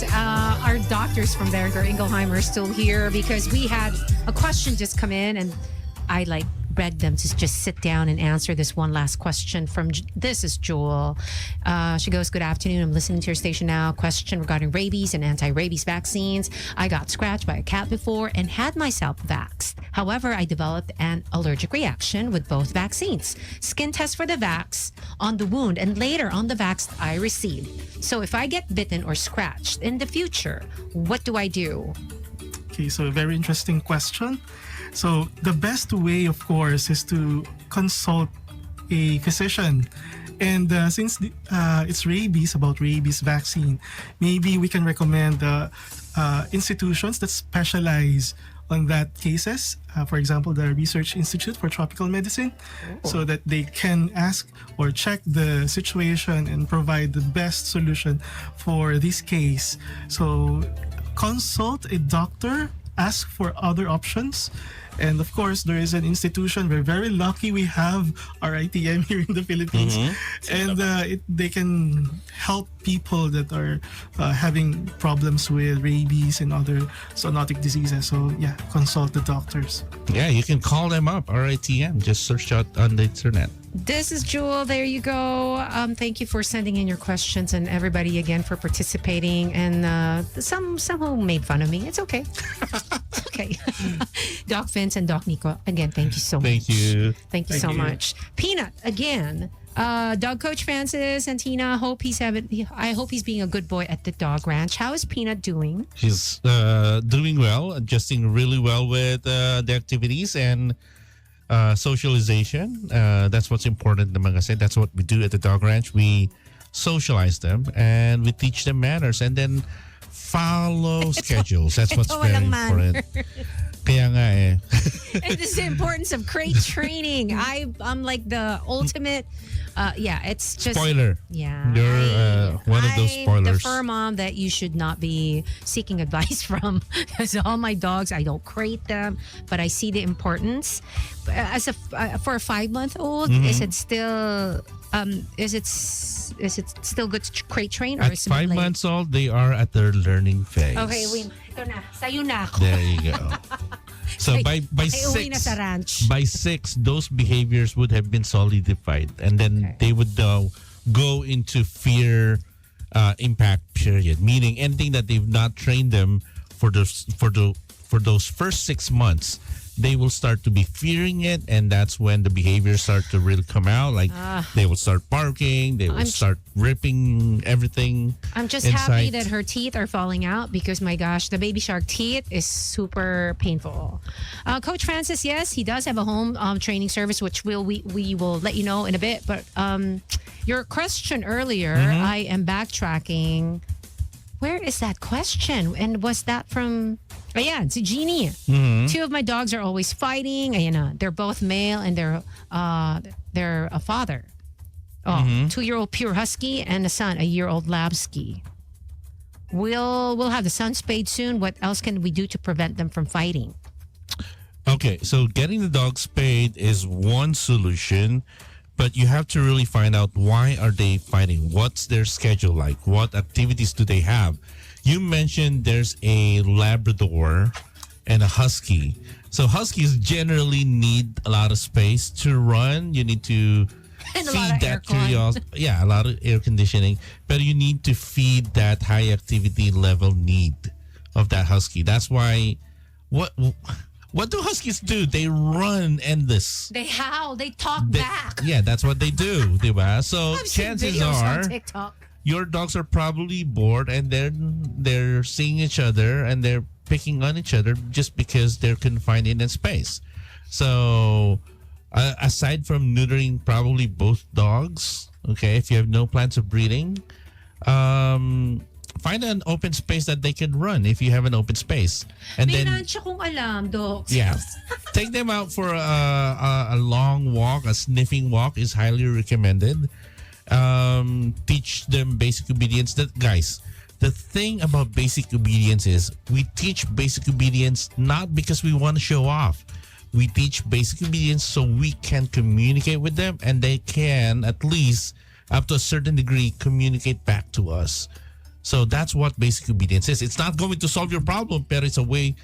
Our doctors from Berger Ingelheim are still here because we had a question just come in, and I begged them to just sit down and answer this one last question from this is Jewel. She goes, "Good afternoon. I'm listening to your station now. Question regarding rabies and anti-rabies vaccines. I got scratched by a cat before and had myself vaxxed. However, I developed an allergic reaction with both vaccines. Skin test for the vax on the wound and later on the vax I received. So if I get bitten or scratched in the future, what do I do?" Okay, so a very interesting question. So the best way, of course, is to consult a physician. And since it's rabies, about rabies vaccine, maybe we can recommend institutions that specialize on that cases. For example, the Research Institute for Tropical Medicine, so that they can ask or check the situation and provide the best solution for this case. So consult a doctor, ask for other options. And of course, there is an institution. We're very lucky we have our ITM here in the Philippines. And they can help people that are having problems with rabies and other zoonotic diseases. So yeah, consult the doctors. Yeah, you can call them up, RITM. Just search out on the internet. This is Jewel. There you go. Thank you for sending in your questions, and everybody again for participating. And some who made fun of me. It's okay. It's okay. Doc Vince and Doc Nico, again, thank you so much. Thank you. Thank you so much. Peanut, again. Dog coach Francis and Tina. I hope he's being a good boy at the dog ranch. How is Peanut doing? She's doing well, adjusting really well with the activities and socialization. That's what's important naman kasi. That's what we do at the dog ranch. We socialize them and we teach them manners and then follow schedules. That's what's ito very walang important. manner. Kaya nga eh. And this is the importance of crate training. I'm like the ultimate. It's just Spoiler. Yeah, You're one of those I'm spoilers. the fur mom that you should not be seeking advice from. Because all my dogs, I don't crate them, but I see the importance. As for a 5-month-old, Mm-hmm. is it still good to crate train, or At is it a bit 5 late? months old, they are at their learning phase. Okay, wait. Ito na. Sayo na ako. There you go. So by uwi na 6, sa ranch. by 6, those behaviors would have been solidified, and then they would go into fear impact period. Meaning anything that they've not trained them for those first 6 months, they will start to be fearing it, and that's when the behaviors start to really come out. Like they will start barking, they will start ripping everything. I'm just in happy sight. that her teeth are falling out because my gosh, the baby shark teeth is super painful. Coach Francis, yes, he does have a home training service, which we will let you know in a bit. But your question earlier, I am backtracking. Where is that question? And was that from? Oh yeah, it's Jeannie. Two of my dogs are always fighting. They're both male, and they're a father. 2-year-old pure husky and a son, a year-old labsky. We'll have the son spayed soon. What else can we do to prevent them from fighting? Okay, so getting the dog spayed is one solution, but you have to really find out why are they fighting? What's their schedule like? What activities do they have? You mentioned there's a Labrador and a Husky. So Huskies generally need a lot of space to run. You need to And a feed lot of that aircon. curiosity. Yeah, a lot of air conditioning. But you need to feed that high activity level need of that Husky. That's why what do Huskies do? They run endless. They howl. They talk back. Yeah, that's what they do, diba? So I've seen chances videos are on TikTok. your dogs are probably bored and they're seeing each other and they're picking on each other just because they're confined in a space. So aside from neutering probably both dogs, okay, if you have no plans of breeding, find an open space that they can run if you have an open space. And May then nansya kong alam, dogs. yeah, take them out for a long walk. A sniffing walk is highly recommended. Teach them basic obedience. Guys, the thing about basic obedience is we teach basic obedience not because we want to show off. We teach basic obedience so we can communicate with them and they can, at least up to a certain degree, communicate back to us. So that's what basic obedience is. It's not going to solve your problem, but it's a way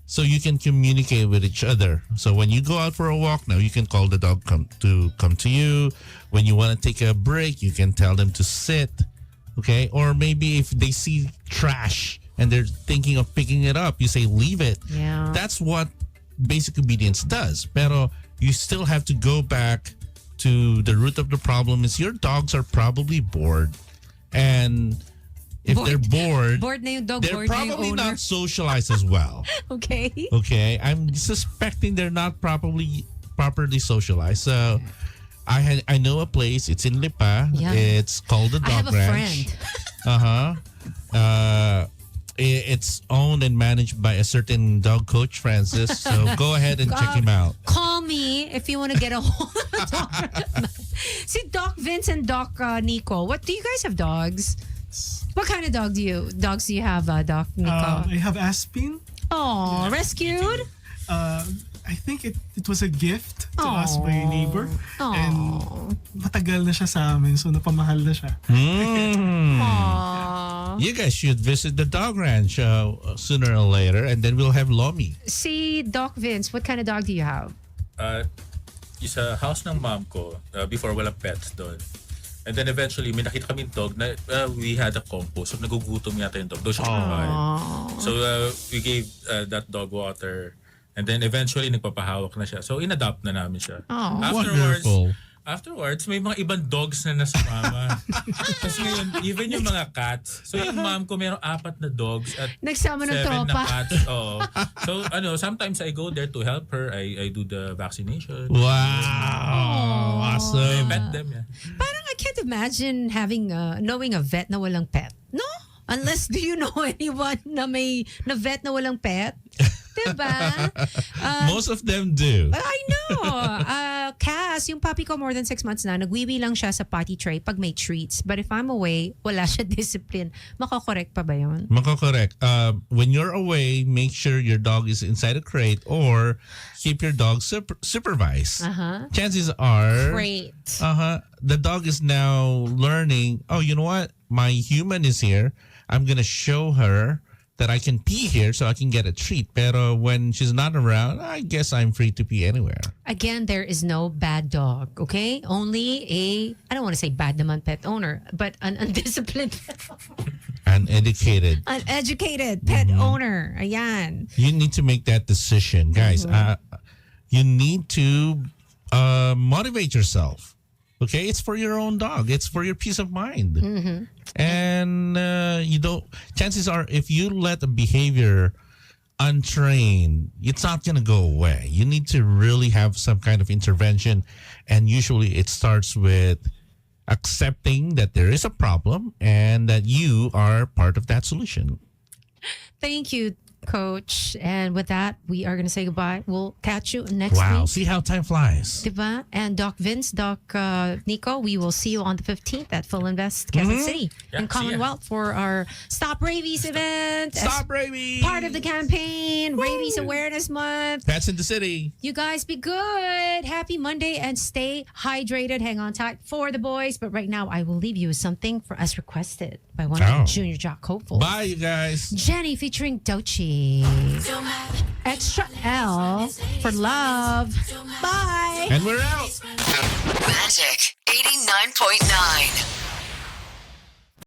so you can communicate with each other. So when you go out for a walk now, you can call the dog come to you. When you want to take a break, you can tell them to sit. Okay? Or maybe if they see trash and they're thinking of picking it up, you say leave it. Yeah. That's what basic obedience does. Pero you still have to go back to the root of the problem is your dogs are probably bored. And if they're bored, na yung dog, they're bored na yung probably owner. not socialized as well. Okay. Okay, I'm suspecting they're not properly socialized. So I know a place. It's in Lipa. Yeah. It's called the I have Dog a Ranch. friend. It's owned and managed by a certain dog coach, Francis. So go ahead and check him out. Call me if you want to get a hold of dog. See, Doc Vince and Doc Nico. What do you guys have dogs? What kind of dogs do you have, Doc Nico? I have Aspin. Oh, rescued? I think it was a gift to us by a neighbor. Aw. And matagal na siya sa amin, so napamahal na siya. Aww. You guys should visit the dog ranch sooner or later, and then we'll have Lomi. See, Doc Vince, what kind of dog do you have? Yung sa house ng mom ko, before walang pets doon. And then eventually, may nakita kaming dog na we had a compost. So nagugutom yata yung dog. Doon siya kumain. So we gave that dog water. And then eventually, nagpapahawak na siya. So inadopt na namin siya. Wonderful. Afterwards, may mga ibang dogs na nasumama. Kasi ngayon, even yung mga cats. So yung mom ko, mayroong 4 na dogs at Nagsama ng 7 na tropa. cats. Oo. So sometimes I go there to help her. I do the vaccination. Wow. I Awesome. pet them, yeah. Parang I can't imagine knowing a vet na walang pet. No? Unless do you know anyone na vet na walang pet? Diba? Most of them do. I know. Cass, yung puppy ko more than 6 months na, nagwiwi lang siya sa potty tray pag may treats. But if I'm away, wala siya discipline. Makakorek pa ba yun? Correct. When you're away, make sure your dog is inside a crate or keep your dog supervised. Chances are, Great. the dog is now learning, oh, you know what? My human is here. I'm going to show her that I can pee here so I can get a treat. Pero when she's not around, I guess I'm free to pee anywhere. Again, there is no bad dog, okay? Only I don't want to say bad naman pet owner, but an undisciplined pet owner. Uneducated pet owner. Ayan. You need to make that decision, guys. You need to motivate yourself. Okay, it's for your own dog. It's for your peace of mind. And you don't. Chances are, if you let a behavior untrained, it's not gonna go away. You need to really have some kind of intervention, and usually it starts with accepting that there is a problem and that you are part of that solution. Thank you, Coach. And with that, we are going to say goodbye. We'll catch you next Wow, week. see how time flies. Diba? And Doc Vince, Doc Nico, we will see you on the 15th at Full Invest, Quezon City Yeah, in see ya. Commonwealth for our Stop Rabies event. as Stop rabies! part of the campaign, Rabies Awareness Month. Pets in the city. You guys be good. Happy Monday and stay hydrated. Hang on tight for the boys. But right now, I will leave you with something for us requested by one of the Junior Jock hopefuls. Bye, you guys. Jenny featuring Dochi. Extra L for love. Bye. And we're out. Magic 89.9.